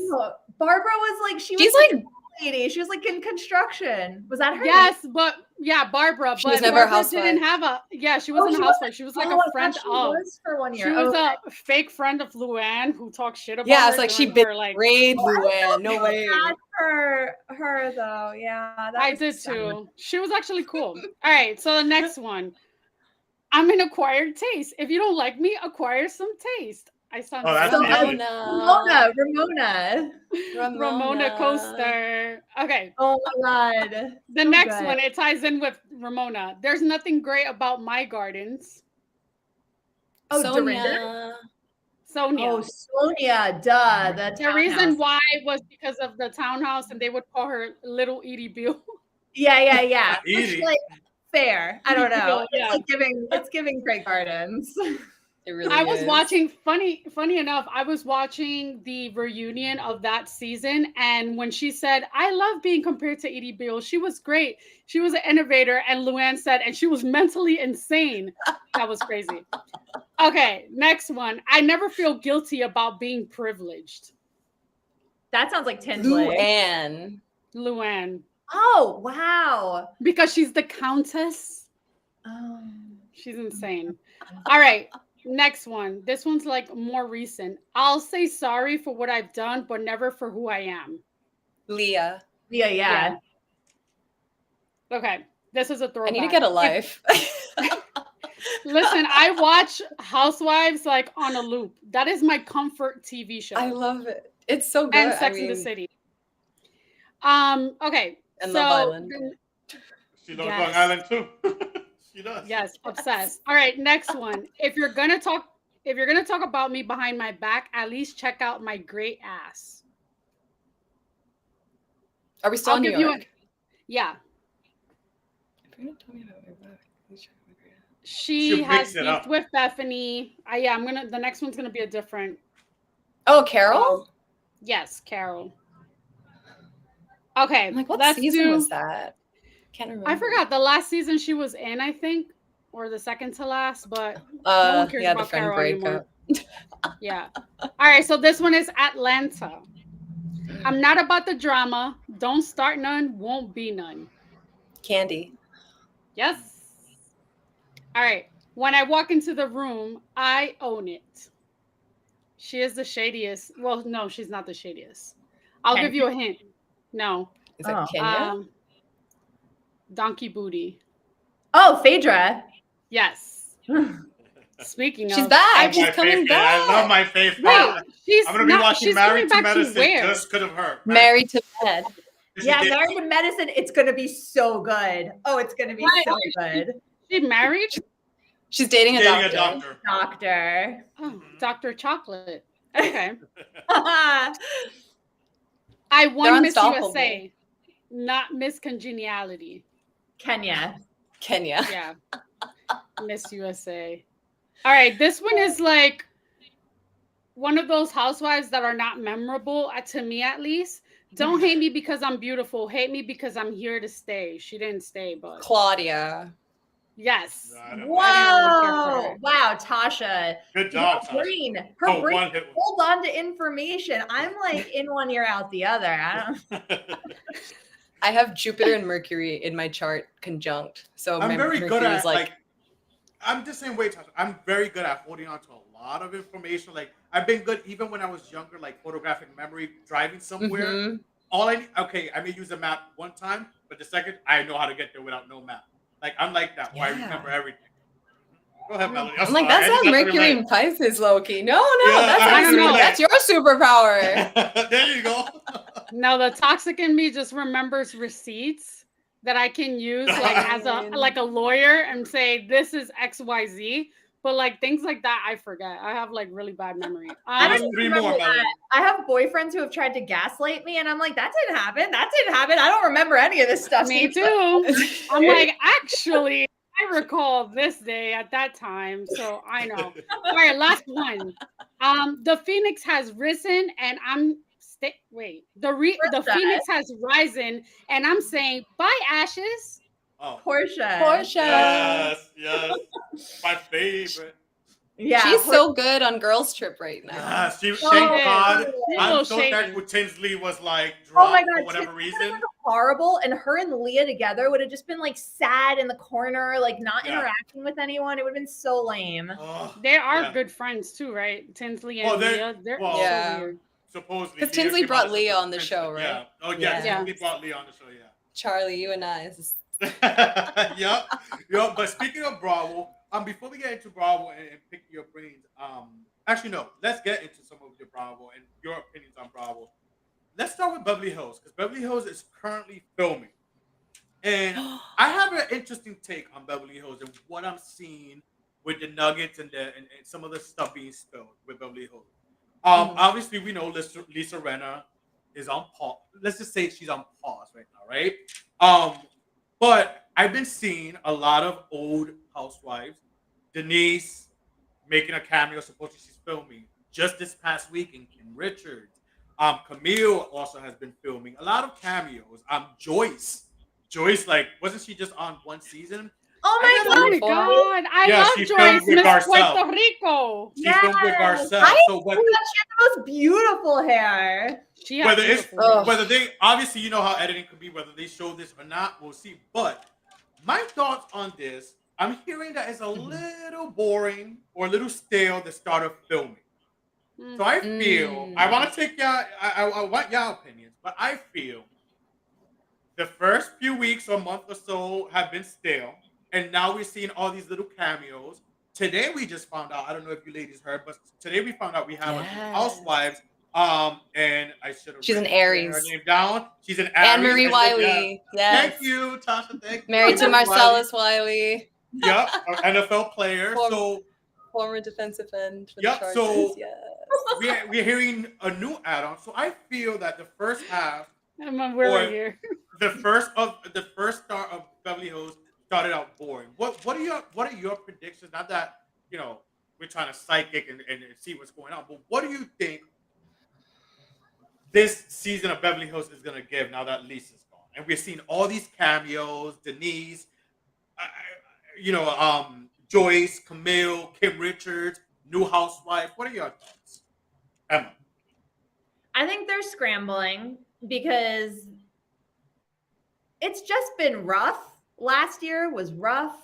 Barbara was like, she's She's like like- a lady. She was like in construction. Was that her? Yes, but yeah, Barbara. She but was never a Barbara didn't housewife. have she wasn't a housewife. She was like I a thought friend she of. was for 1 year. She was a fake friend of Luann who talked shit about Yeah, her. it's like she during her, like. betrayed Luann. No way. That's her though. Yeah. That I was did sad. too. She was actually cool. All right, so the next one. I'm an acquired taste. If you don't like me, acquire some taste. I sound Oh, that's so easy. Ramona Coaster. Okay. Oh my God. The So next good. one, it ties in with Ramona. There's nothing great about my gardens. Oh, Sonia. Sonia. Oh, Sonia, duh. The reason why was because of the townhouse, and they would call her Little Edie Beale. Yeah. Which, Easy. like, fair. I don't know. Yeah. It's giving Great Gardens. It really I was is. watching, funny enough, I was watching the reunion of that season. And when she said, I love being compared to Edie Beale, she was great. She was an innovator. And Luann said, and she was mentally insane. That was crazy. Okay, next one. I never feel guilty about being privileged. That sounds like Tinsley. Luann. Oh, wow. Because she's the countess. Oh. She's insane. All right. Next one. This one's like more recent. I'll say sorry for what I've done, but never for who I am. Leah. Yeah. Okay. This is a throwback. I need to get a life. Listen, I watch Housewives like on a loop. That is my comfort TV show. I love it. It's so good. And Sex in the City. Okay. And so, Love Island. She loves Long Island too. She does. Yes, obsessed. All right, next one. If you're gonna talk about me behind my back, at least check out my great ass. Are we still in New York? Yeah. If you're gonna tell me about my back, please check out my great ass. She has mix it beef up. with Bethany. The next one's gonna be a different. Oh, Carol? Yes, Carol. Okay. I'm like, what let's season do, was that? Can't remember. I forgot the last season she was in, I think, or the second to last, but no one cares the about friend Carol breakup. anymore. Yeah. All right, so this one is Atlanta. I'm not about the drama. Don't start none, won't be none. Candy. Yes. All right. When I walk into the room, I own it. She is the shadiest. Well, no, she's not the shadiest. I'll give you a hint. No. Is it Kenya? Donkey Booty. Oh, Phaedra. Yes. Speaking of, She's back. She's My coming faith, back. I love my faith. Wait, I'm gonna be watching she's Married coming to back to Medicine where? just because of her. Married to Med. Yeah, Married to Medicine. It's gonna be so good. Oh, it's gonna be so good. She married? She's dating a Dating doctor. Doctor. Oh, Dr. Chocolate. Okay. Oh, I won Miss unstoppable. USA, not Miss Congeniality. Kenya. Yeah. Miss USA. All right, this one is like one of those housewives that are not memorable, to me at least. Don't hate me because I'm beautiful. Hate me because I'm here to stay. She didn't stay, but Claudia. yes. Whoa! Wow, Tasha. Good job, Her Tasha. brain. Oh, Her brain one hit. hold on to information. I'm like in one ear out the other. I don't. I have Jupiter and Mercury in my chart conjunct. So I'm my very Mercury good at is like I'm the same way, Tasha. I'm very good at holding on to a lot of information. Like I've been good even when I was younger, like photographic memory, driving somewhere. Mhm. All I need, okay, I may use a map one time, but the second I know how to get there without no map. Like I'm like that, where I Yeah. remember everything. Go ahead, Melody. I'm like, that's not Mercury and Pisces, Loki. No, Yeah, that's I actually, know. that's your superpower. There you go. Now the toxic in me just remembers receipts. that I can use like as a lawyer and say this is XYZ. But like things like that, I forget. I have like really bad memory. I Give us don't three remember more, that. Melanie. I have boyfriends who have tried to gaslight me, and I'm like, that didn't happen. That didn't happen. I don't remember any of this stuff. Me too. I'm like, actually, I recall this day at that time, so I know. All right, last one. The Phoenix has risen, and I'm the Phoenix has risen, and I'm saying bye, Ashes. Oh, Portia. yes, my favorite. Yeah. She's so good on Girls Trip right now. Yeah, thank So God. good. I'm so Shady. thankful Tinsley was like Oh my dropped God, for whatever Tinsley reason. was horrible, and her and Leah together would have just been like sad in the corner, like not Yeah. interacting with anyone. It would have been so lame. Oh, They are yeah. good friends too, right? Tinsley and Well, Leah. They're well, so Yeah. weird. Supposedly. Because Leah Tinsley came brought out Leah as on the Tinsley. show, right? Yeah. Oh, yes. Yeah. Tinsley brought Leah on the show, yeah. Charlie, you and I. Yep. But speaking of Bravo, before we get into Bravo and pick your brains, actually no, let's get into some of your Bravo and your opinions on Bravo. Let's start with Beverly Hills because Beverly Hills is currently filming, and I have an interesting take on Beverly Hills and what I'm seeing with the Nuggets and and some of the stuff being spilled with Beverly Hills. Obviously we know Lisa Renna is on pause. Let's just say she's on pause right now, right? But I've been seeing a lot of old housewives. Denise making a cameo, supposedly she's filming. Just this past week in Kim Richards. Camille also has been filming. A lot of cameos. Joyce, like, wasn't she just on one season? Oh I my Oh gotta- my God, I Yeah, love she Joyce, filmed with Miss Garcelle. Puerto Rico. She filmed with Garcelle. I So what, she had the most beautiful hair. She has whether it's beautiful hair. whether they obviously you know how editing could be, whether they show this or not, we'll see. But my thoughts on this, I'm hearing that it's a little boring or a little stale the start of filming. So I feel I want to take y'all. I want y'all opinions, but I feel the first few weeks or month or so have been stale, and now we're seeing all these little cameos. Today we just found out. I don't know if you ladies heard, but today we found out we have a new housewives. And I should have. She's an her Aries. name down. She's an Aries. Anne-Marie I said, Wiley. yeah. Yes. Thank you, Tasha. Thank you. Married to Anne-Marie Marcellus Wiley. Yep, an NFL player. So Former defensive end for Yep, the Chargers. so- Yes. we're hearing a new add-on. So I feel that the first half, We're Or- right here. the first start of Beverly Hills started out boring. What are your predictions? Not that we're trying to psychic and see what's going on, but what do you think this season of Beverly Hills is gonna give now that Lisa's gone? And we're seeing all these cameos, Denise, Joyce, Camille, Kim Richards, new housewife. What are your thoughts, Emma? I think they're scrambling because it's just been rough. Last year was rough.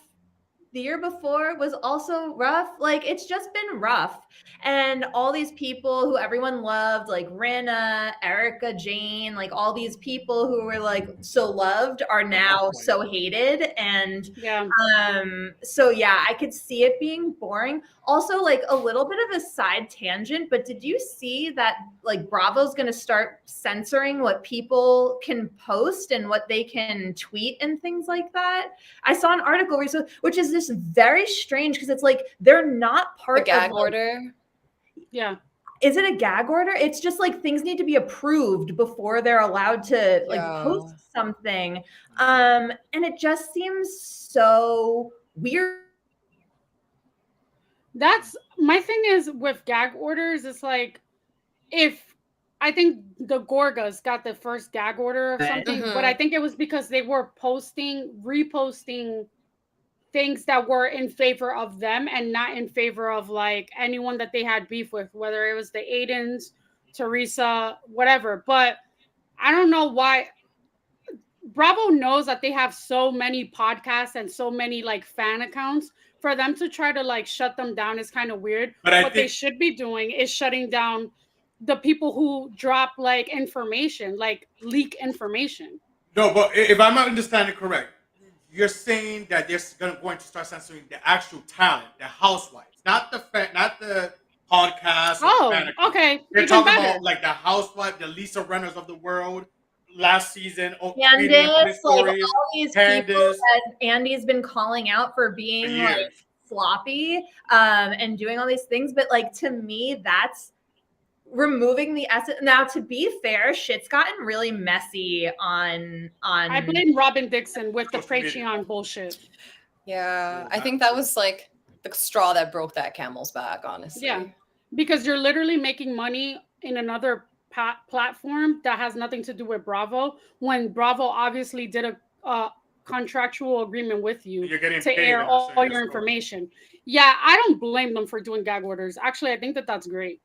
The year before was also rough. Like, it's just been rough. And all these people who everyone loved, like Rana, Erica, Jane, like all these people who were like so loved are now so hated. And Yeah. so yeah, I could see it being boring. Also, like a little bit of a side tangent, but did you see that like Bravo's going to start censoring what people can post and what they can tweet and things like that? I saw an article recently, which is just very strange because it's like they're not part A gag of like, order. Yeah. is it a gag order? It's just like things need to be approved before they're allowed to like post something. And it just seems so weird. That's my thing is with gag orders, it's like if I think the Gorgas got the first gag order or something, but I think it was because they were reposting things that were in favor of them and not in favor of like anyone that they had beef with, whether it was the Aidens, Teresa, whatever. But I don't know why Bravo knows that they have so many podcasts and so many like fan accounts. For them to try to like shut them down is kind of weird. But What they should be doing is shutting down the people who drop like information, like leak information. No, but if I'm understanding correct, you're saying that they're going to start censoring the actual talent, the housewives, not the podcast. Oh, okay. They're Even talking better. about like the housewife, the Lisa Renners of the world. last season, tweeting and putting Candace, like stories. all these people Candace, that Andy's been calling out for for being like years. sloppy and doing all these things, but like to me, that's removing the essence. Now, to be fair, shit's gotten really messy on I blame Robin Dixon with the Social media. Patreon bullshit. Yeah, True, I think that's that was like the straw that broke that camel's back, honestly. Yeah, because you're literally making money in another platform that has nothing to do with Bravo, when Bravo obviously did a contractual agreement with you You're getting to paid air and all that's your information. Yeah, I don't blame them for doing gag orders. Actually, I think that that's great.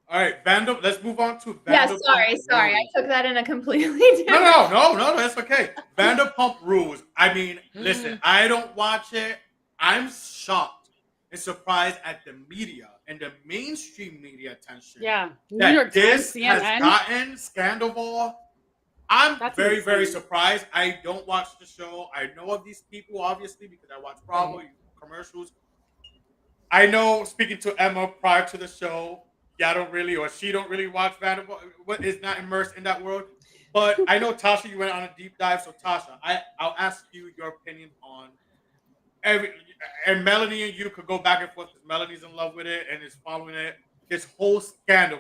All right, Vandal. Let's move on to Yeah, Vanderpump sorry. Rules. I took that in a completely different. No, that's okay. Vanderpump Rules. I mean, listen, I don't watch it. I'm shocked and surprised at the media and the mainstream media attention. Yeah, New that York Times, this has CNN. gotten Scandoval. I'm That's very, very insane. surprised. I don't watch the show. I know of these people, obviously, because I watch Bravo commercials. I know, speaking to Emma prior to the show, she don't really watch Vanderpump. What is not immersed in that world. But I know Tasha, you went on a deep dive. So Tasha, I'll ask you your opinion on every. And Melanie and you could go back and forth because Melanie's in love with it and is following it. This whole scandal.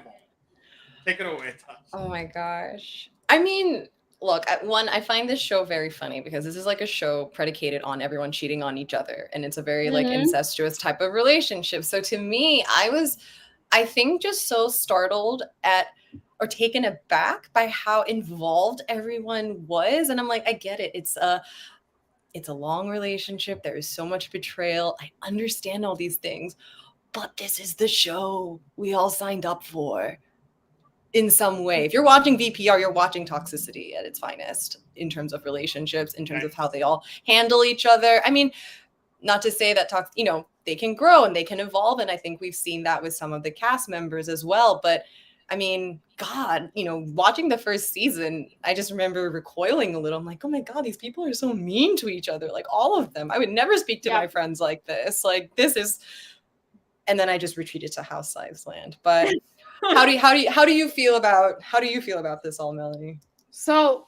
Take it away, Tasha. Oh my gosh. I mean, look, I find this show very funny because this is like a show predicated on everyone cheating on each other, and it's a very like incestuous type of relationship. So to me, I think, just so startled at or taken aback by how involved everyone was, and I'm like, I get it. It's a long relationship. There is so much betrayal. I understand all these things, but this is the show we all signed up for. In some way, if you're watching VPR, you're watching toxicity at its finest in terms of relationships, in terms of how they all handle each other. I mean, not to say that they can grow and they can evolve, and I think we've seen that with some of the cast members as well. But I mean, God, watching the first season, I just remember recoiling a little. I'm like, oh my God, these people are so mean to each other. Like all of them. I would never speak to my friends like this. Like this is, and then I just retreated to Housewives land. But how do you feel about this all, Melanie? So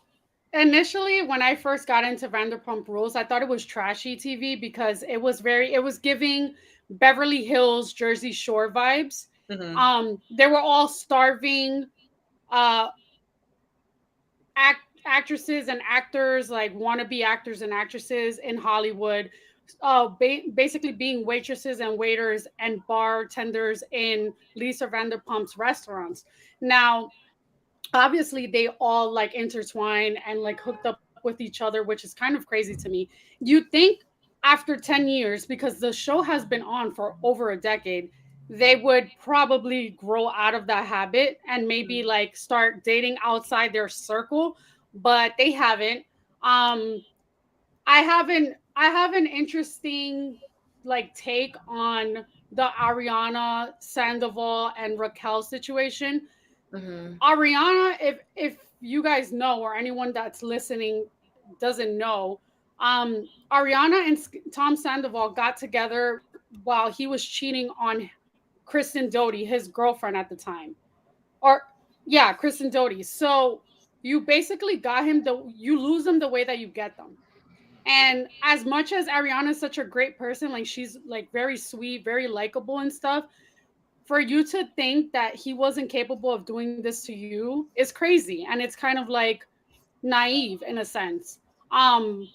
initially, when I first got into Vanderpump Rules, I thought it was trashy TV because it was giving Beverly Hills, Jersey Shore vibes. They were all starving actresses and actors, like wannabe actors and actresses in Hollywood, basically being waitresses and waiters and bartenders in Lisa Vanderpump's restaurants. Now, obviously, they all like intertwine and like hooked up with each other, which is kind of crazy to me. You'd think after 10 years, because the show has been on for over a decade, they would probably grow out of that habit and maybe like start dating outside their circle, but they haven't. I have an interesting like take on the Ariana Sandoval and Raquel situation. Ariana, if you guys know, or anyone that's listening doesn't know, Ariana and Tom Sandoval got together while he was cheating on Kristen Doty, his girlfriend at the time. Or yeah, Kristen Doty. So you basically got him you lose them the way that you get them. And as much as Ariana is such a great person, like she's like very sweet, very likable and stuff, for you to think that he wasn't capable of doing this to you is crazy. And it's kind of like naive in a sense. I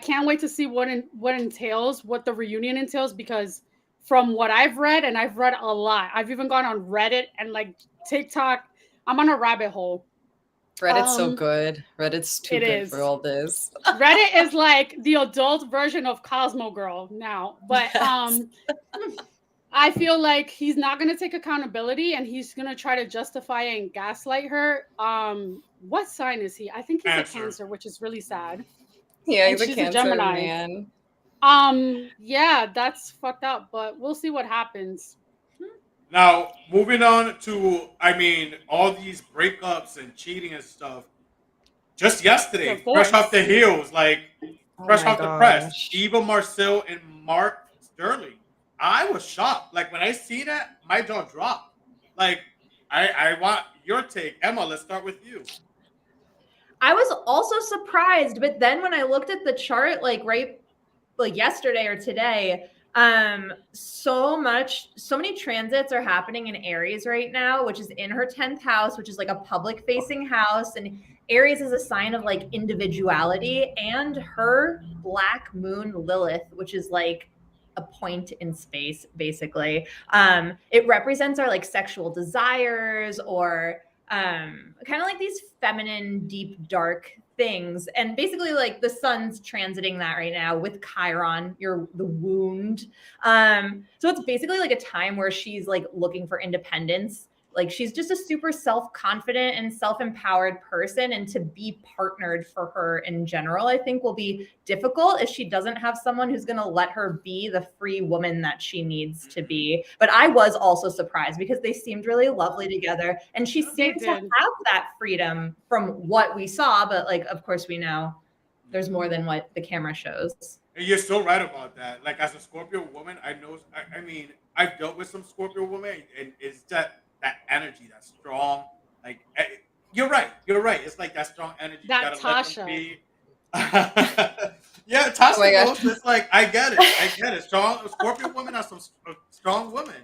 can't wait to see what the reunion entails, because from what I've read, and I've read a lot, I've even gone on Reddit and like TikTok. I'm on a rabbit hole. Reddit's so good. Reddit's too good for all this. Reddit is like the adult version of Cosmo Girl now. But I feel like he's not going to take accountability and he's going to try to justify and gaslight her. What sign is he? I think he's a Cancer, which is really sad. Yeah, he's a Cancer man. Yeah, that's fucked up, but we'll see what happens. Now, moving on to, all these breakups and cheating and stuff. Just yesterday, fresh off the heels, fresh off the press, Eva Marcille and Mark Sterling. I was shocked. Like, when I see that, my jaw dropped. Like, I want your take. Emma, let's start with you. I was also surprised, but then when I looked at the chart, like yesterday or today, so many transits are happening in Aries right now, which is in her 10th house, which is like a public facing house. And Aries is a sign of like individuality, and her black moon Lilith, which is like a point in space, basically. It represents our like sexual desires or kind of like these feminine, deep, dark things. And basically like the sun's transiting that right now with Chiron, the wound. So it's basically like a time where she's like looking for independence. Like she's just a super self-confident and self-empowered person, and to be partnered for her in general, I think will be difficult if she doesn't have someone who's going to let her be the free woman that she needs to be. But I was also surprised because they seemed really lovely together, and she seemed to have that freedom from what we saw. But like, of course, we know there's more than what the camera shows. And you're so right about that. Like as a Scorpio woman, I know. I mean, I've dealt with some Scorpio women, and it's that energy, that strong. Like you're right. You're right. It's like that strong energy. That you gotta Tasha. let them be. Yeah, Tasha. Oh knows. It's like I get it. I get it. Strong Scorpio women are some strong women,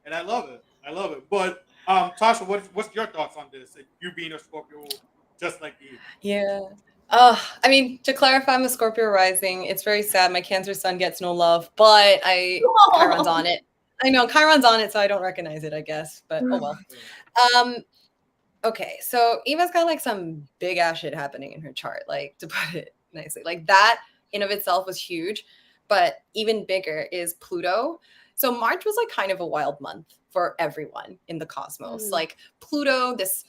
and I love it. I love it. But Tasha, what's your thoughts on this? You being a Scorpio, just like Eve. Yeah. I mean, to clarify, I'm a Scorpio rising. It's very sad. My Cancer sun gets no love, but Chiron's on it. I know Chiron's on it, so I don't recognize it, I guess. But oh well. Okay, so Eva's got like some big ass shit happening in her chart, like to put it nicely. Like that in of itself was huge, but even bigger is Pluto. So March was like kind of a wild month for everyone in the cosmos. Like Pluto, this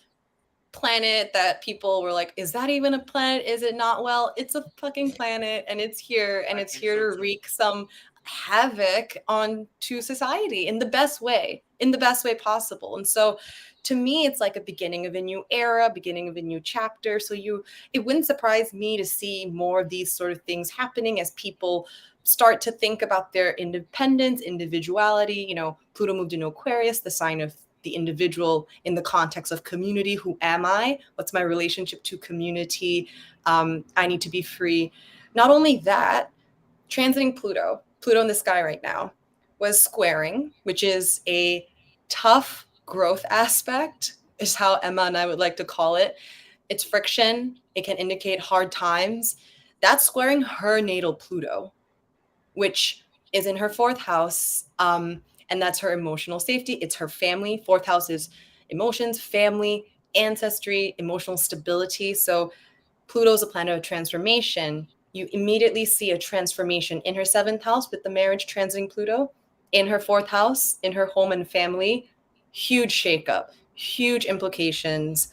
planet that people were like, is that even a planet? Is it not? Well, it's a fucking planet, and it's here, and it's here to wreak some havoc onto society in the best way possible. And so to me, it's like a beginning of a new era, beginning of a new chapter. So it wouldn't surprise me to see more of these sort of things happening as people start to think about their independence, individuality. You know, Pluto moved into Aquarius, the sign of the individual in the context of community. Who am I? What's my relationship to community? I need to be free. Not only that, transiting Pluto in the sky right now was squaring, which is a tough growth aspect, is how Emma and I would like to call it. It's friction. It can indicate hard times. That's squaring her natal Pluto, which is in her 4th house. And that's her emotional safety. It's her family. 4th house is emotions, family, ancestry, emotional stability. So Pluto is a planet of transformation. You immediately see a transformation in her 7th house with the marriage transiting Pluto, in her 4th house, in her home and family. Huge shakeup, huge implications.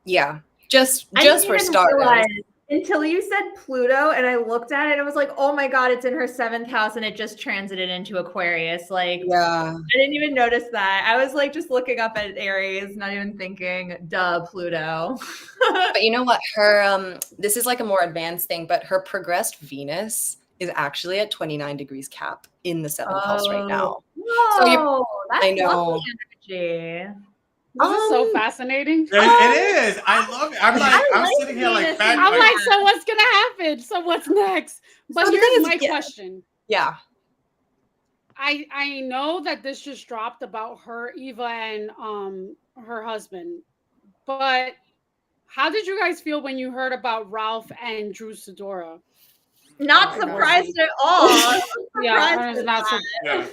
Yeah, just for starters. Until you said Pluto, and I looked at it, and I was like, oh my God, it's in her 7th house, and it just transited into Aquarius. Like, yeah, I didn't even notice that. I was like just looking up at Aries, not even thinking, duh, Pluto. But you know what? Her this is like a more advanced thing, but her progressed Venus is actually at 29 degrees Cap in the 7th house right now. Whoa, that's I know. lovely energy. This is so fascinating. It is. I love it. I'm sitting here like fat. I'm like, so what's gonna happen? So what's next? But So here's my question. Yeah. I know that this just dropped about her, Eva, and her husband. But how did you guys feel when you heard about Ralph and Drew Sidora? Not surprised at all. Yeah, not surprised.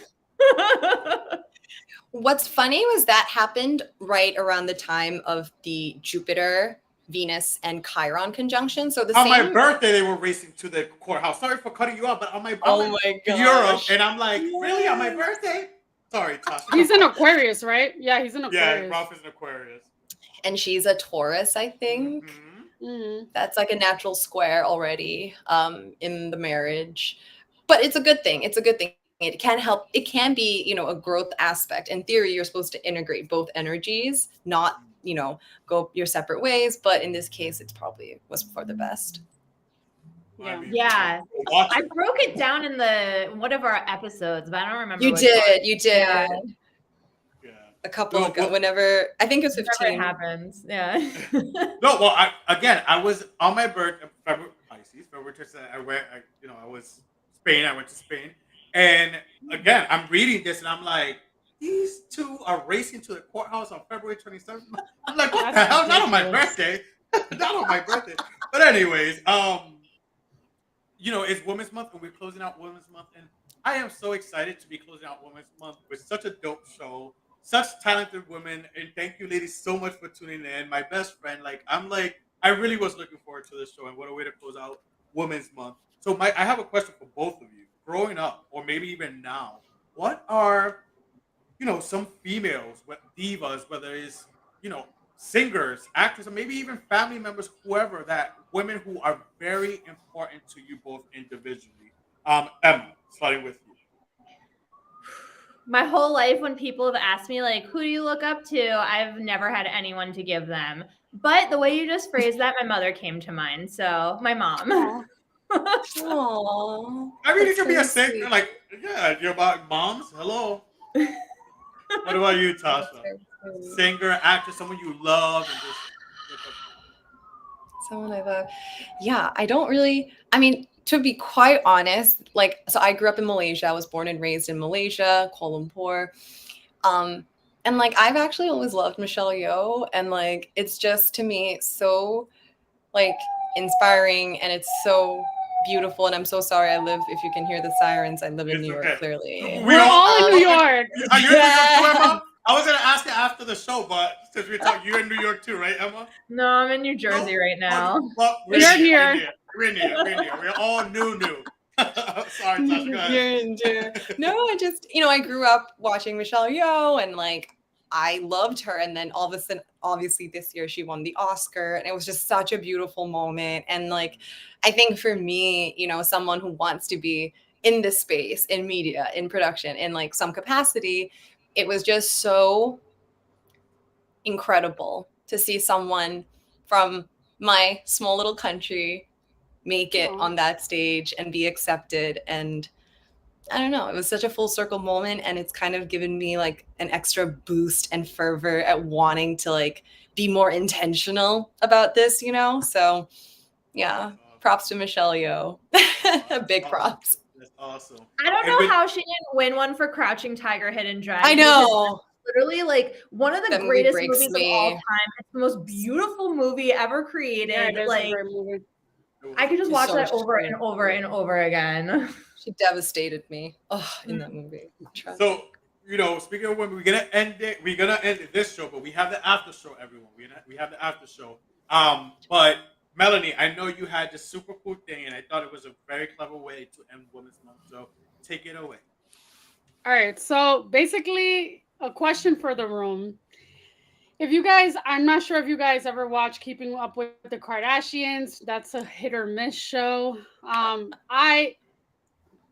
What's funny was that happened right around the time of the Jupiter, Venus, and Chiron conjunction. So on my birthday, they were racing to the courthouse. Sorry for cutting you off, but on my birthday, Europe, and I'm like, really on my birthday? Sorry, Tasha. He's in Aquarius, right? Yeah, he's in Aquarius. Yeah, Ralph is in Aquarius. And she's a Taurus, I think. That's like a natural square already in the marriage. But it's a good thing. It's a good thing. It can help. It can be, you know, a growth aspect. In theory, you're supposed to integrate both energies, not, you know, go your separate ways. But in this case, it's probably was for the best. Yeah. I broke it down in one of our episodes, but I don't remember. You did. Yeah. a couple No, ago. well, Whenever I think it was Whenever it 15. happens. Yeah. no, well, I was on my birthday, February Pisces, February 27th. I was Spain. I went to Spain, and again, I'm reading this, and I'm like, these two are racing to the courthouse on February 27th. I'm like, what the That's hell? Not on my ridiculous. birthday. Not on my birthday. But anyways, it's Women's Month, and we're closing out Women's Month, and I am so excited to be closing out Women's Month with such a dope show, such talented women, and thank you, ladies, so much for tuning in. My best friend, I really was looking forward to this show, and what a way to close out Women's Month. So, I have a question for both of you. Growing up, or maybe even now, what are some females, divas, whether it's singers, actors, or maybe even family members, whoever that women who are very important to you both individually. Emma, starting with you. My whole life, when people have asked me, like, who do you look up to? I've never had anyone to give them. But the way you just phrased that, my mother came to mind. So my mom. Aw. Aww. I mean, it That's could be a very singer, sweet. yeah, you're about moms. Hello. What about you, That's Tasha? very sweet. Singer, actor, someone you love and just look up Someone I love. Yeah, I don't really, I mean, to be quite honest, like, so I grew up in Malaysia. I was born and raised in Malaysia, Kuala Lumpur. And like, I've actually always loved Michelle Yeoh. And like, it's just to me so like inspiring and it's so beautiful. And I'm so sorry. If you can hear the sirens, I live to. in It's New York, okay. clearly. We're all in New York. Are you in New York too, Emma? I was gonna ask you after the show, but since we're talking, you're in New York too, right, Emma? No, I'm in New Jersey right now. Well, we're You're near. here. We're near. We're all new. Sorry, Tasha, go ahead. No, I just, I grew up watching Michelle Yeoh and like I loved her. And then all of a sudden, obviously this year she won the Oscar and it was just such a beautiful moment. And like, I think for me, someone who wants to be in this space, in media, in production, in like some capacity, it was just so incredible to see someone from my small little country make it Aw. on that stage and be accepted. And I don't know, it was such a full circle moment and it's kind of given me like an extra boost and fervor at wanting to like be more intentional about this, So yeah, props to Michelle Yeoh. Big Awesome. props. That's awesome. I don't And know with- how she didn't win one for Crouching Tiger, Hidden Dragon. I because know. literally like one of the That movie greatest breaks movies of all me. time. It's the most beautiful movie ever created. Yeah, it is a like great movie. I could just It's watch so that over true. and over and over again. She devastated me. Oh, in that movie. Trust. So, speaking of women, we're gonna end it. We're gonna end this show, but we have the after show, everyone. We have the after show. But Melanie, I know you had this super cool thing, and I thought it was a very clever way to end Women's Month. So take it away. All right. So basically, a question for the room. If you guys, I'm not sure if you guys ever watch Keeping Up with the Kardashians. That's a hit or miss show. I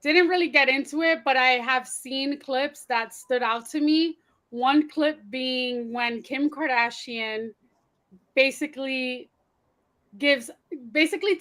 didn't really get into it, but I have seen clips that stood out to me. One clip being when Kim Kardashian basically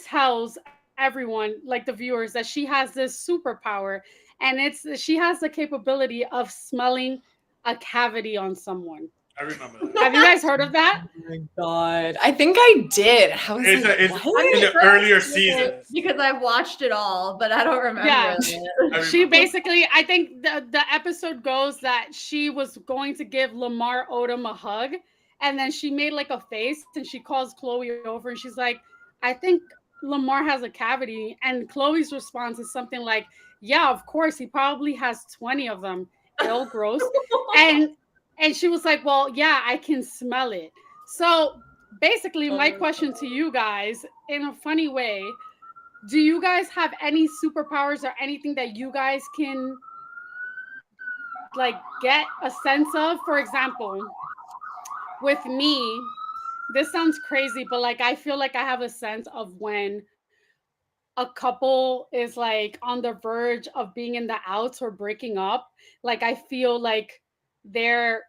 tells everyone, like the viewers, that she has this superpower, and she has the capability of smelling a cavity on someone. I remember that. Have you guys heard of that? Oh my God. I think I did. I was It's, like, it's what? in the sure earlier I did, seasons. because I've watched it all, but I don't remember Yeah. it. I She remember. basically, I think the episode goes that she was going to give Lamar Odom a hug, and then she made like a face, and she calls Chloe over, and she's like, I think Lamar has a cavity. And Chloe's response is something like, yeah, of course, he probably has 20 of them. Ill, gross. And she was like, well, yeah, I can smell it. So basically, my question to you guys, in a funny way, do you guys have any superpowers or anything that you guys can like get a sense of? For example, with me, this sounds crazy, but like I feel like I have a sense of when a couple is like on the verge of being in the outs or breaking up. Like I feel like they're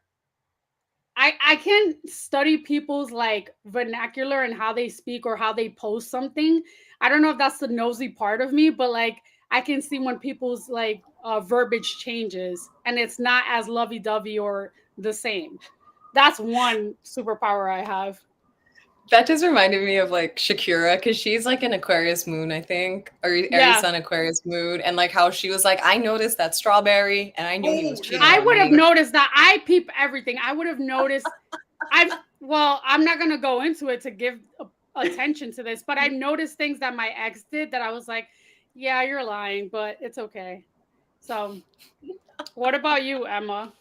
I can study people's like vernacular and how they speak or how they post something. I don't know if that's the nosy part of me, but like I can see when people's like verbiage changes and it's not as lovey-dovey or the same. That's one superpower I have. That just reminded me of like Shakira, because she's like an Aquarius moon, I think, or Aries Yeah. Sun Aquarius moon, and like how she was like, I noticed that strawberry, and I knew he was cheating I on would have me. noticed that. I peep everything. I would have noticed. I'm not gonna go into it to give attention to this, but I noticed things that my ex did that I was like, yeah, you're lying, but it's okay. So, what about you, Emma?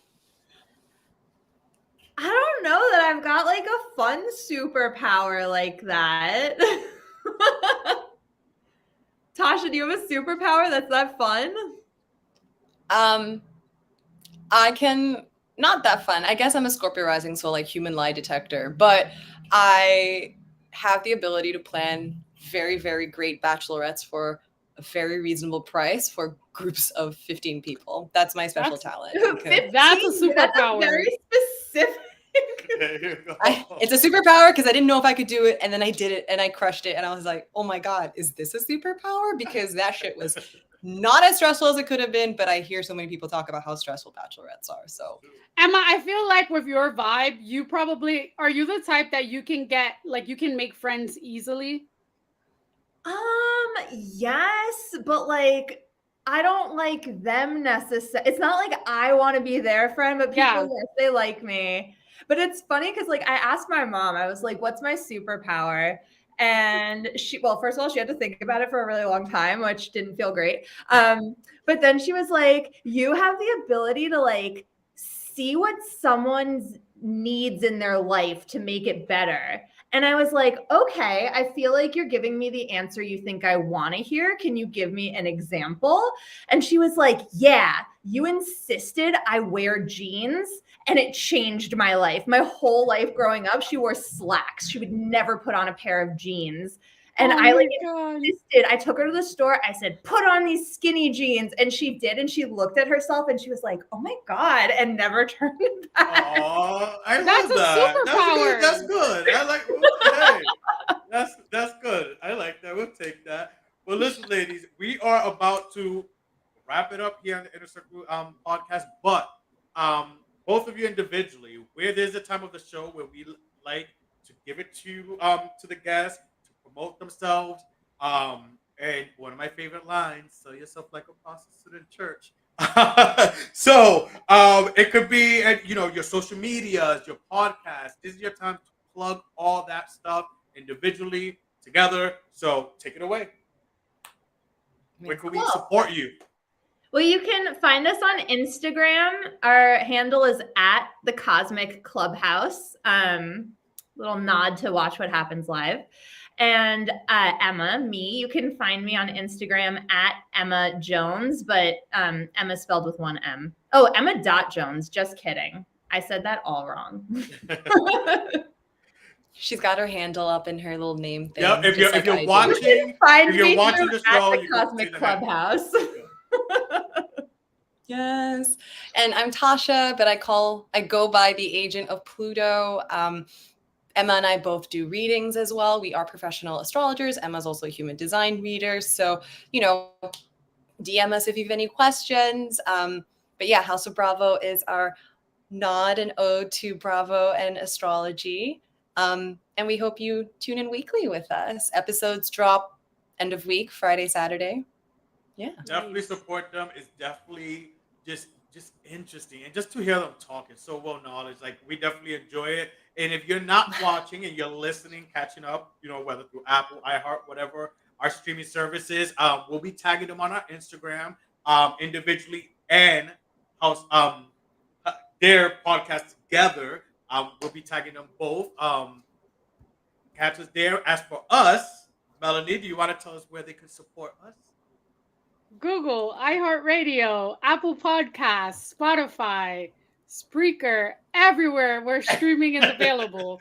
I don't know that I've got like a fun superpower like that. Tasha, do you have a superpower that's that fun? I can not that fun. I guess I'm a Scorpio rising, so like human lie detector, but I have the ability to plan very, very great bachelorettes for a very reasonable price for groups of 15 people. That's my special talent. Okay. That's a 15? That's superpower. very specific. There you go. It's a superpower because I didn't know if I could do it, and then I did it and I crushed it, and I was like, oh my God, is this a superpower? Because that shit was not as stressful as it could have been, but I hear so many people talk about how stressful bachelorettes are. So Emma, I feel like with your vibe, you probably are you the type that you can get like you can make friends easily? Yes, but like I don't like them necessarily. It's not like I want to be their friend, but people, Yeah. yes, they like me. But it's funny because like I asked my mom, I was like, what's my superpower? And she, well, first of all, she had to think about it for a really long time, which didn't feel great. But then she was like, you have the ability to like see what someone's needs in their life to make it better. And I was like, okay, I feel like you're giving me the answer you think I want to hear. Can you give me an example? And she was like, yeah, you insisted I wear jeans and it changed my life. My whole life growing up, she wore slacks. She would never put on a pair of jeans. And I like insisted. I took her to the store. I said, put on these skinny jeans. And she did. And she looked at herself and she was like, oh my God, and never turned back. Oh, I That's love a that. superpower. That's good. I like. Hey, that's good. I like that. We'll take that. Well, listen, ladies, we are about to wrap it up here on the Inner Circle podcast. But both of you individually, where there's a time of the show where we like to give it to the guests to promote themselves. And one of my favorite lines: "Sell yourself like a prostitute in church." So it could be at your social medias, your podcast. This is your time to plug all that stuff individually, together. So take it away. Where can we support you? Well, you can find us on Instagram. Our handle is at the Cosmic Clubhouse. Little nod to Watch What Happens Live. And Emma, me, you can find me on Instagram at Emma Jones, but Emma spelled with one M. Oh, Emma.Jones. Just kidding. I said that all wrong. she's got her handle up in her little name thing. Yeah, if you're watching, Find if you're me watching the show, at the you can Cosmic see the Clubhouse. Yes. And I'm Tasha, but I go by the agent of Pluto. Emma and I both do readings as well. We are professional astrologers. Emma's also a human design reader. So, DM us if you have any questions. But yeah, House of Bravo is our nod and ode to Bravo and astrology. And we hope you tune in weekly with us. Episodes drop end of week, Friday, Saturday. Yeah. Definitely support them. It's definitely just interesting, and just to hear them talk is so well knowledge. Like, we definitely enjoy it. And if you're not watching and you're listening, catching up, whether through Apple, iHeart, whatever our streaming services, we'll be tagging them on our Instagram individually and house their podcast together. We'll be tagging them both. Catch us there. As for us, Melanie, do you want to tell us where they can support us? Google, iHeartRadio, Apple Podcasts, Spotify, Spreaker, everywhere where streaming is available.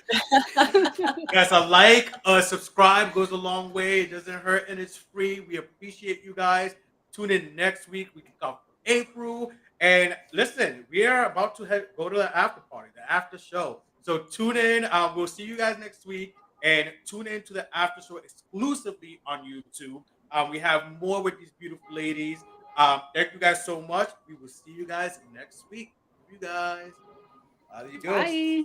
Guys, a like, a subscribe goes a long way. It doesn't hurt and it's free. We appreciate you guys. Tune in next week. We kick off April. And listen, we are about to go to the after party, the after show. So tune in. We'll see you guys next week. And tune in to the after show exclusively on YouTube. We have more with these beautiful ladies. Thank you guys so much. We will see you guys next week. Love you guys. Adios. Bye.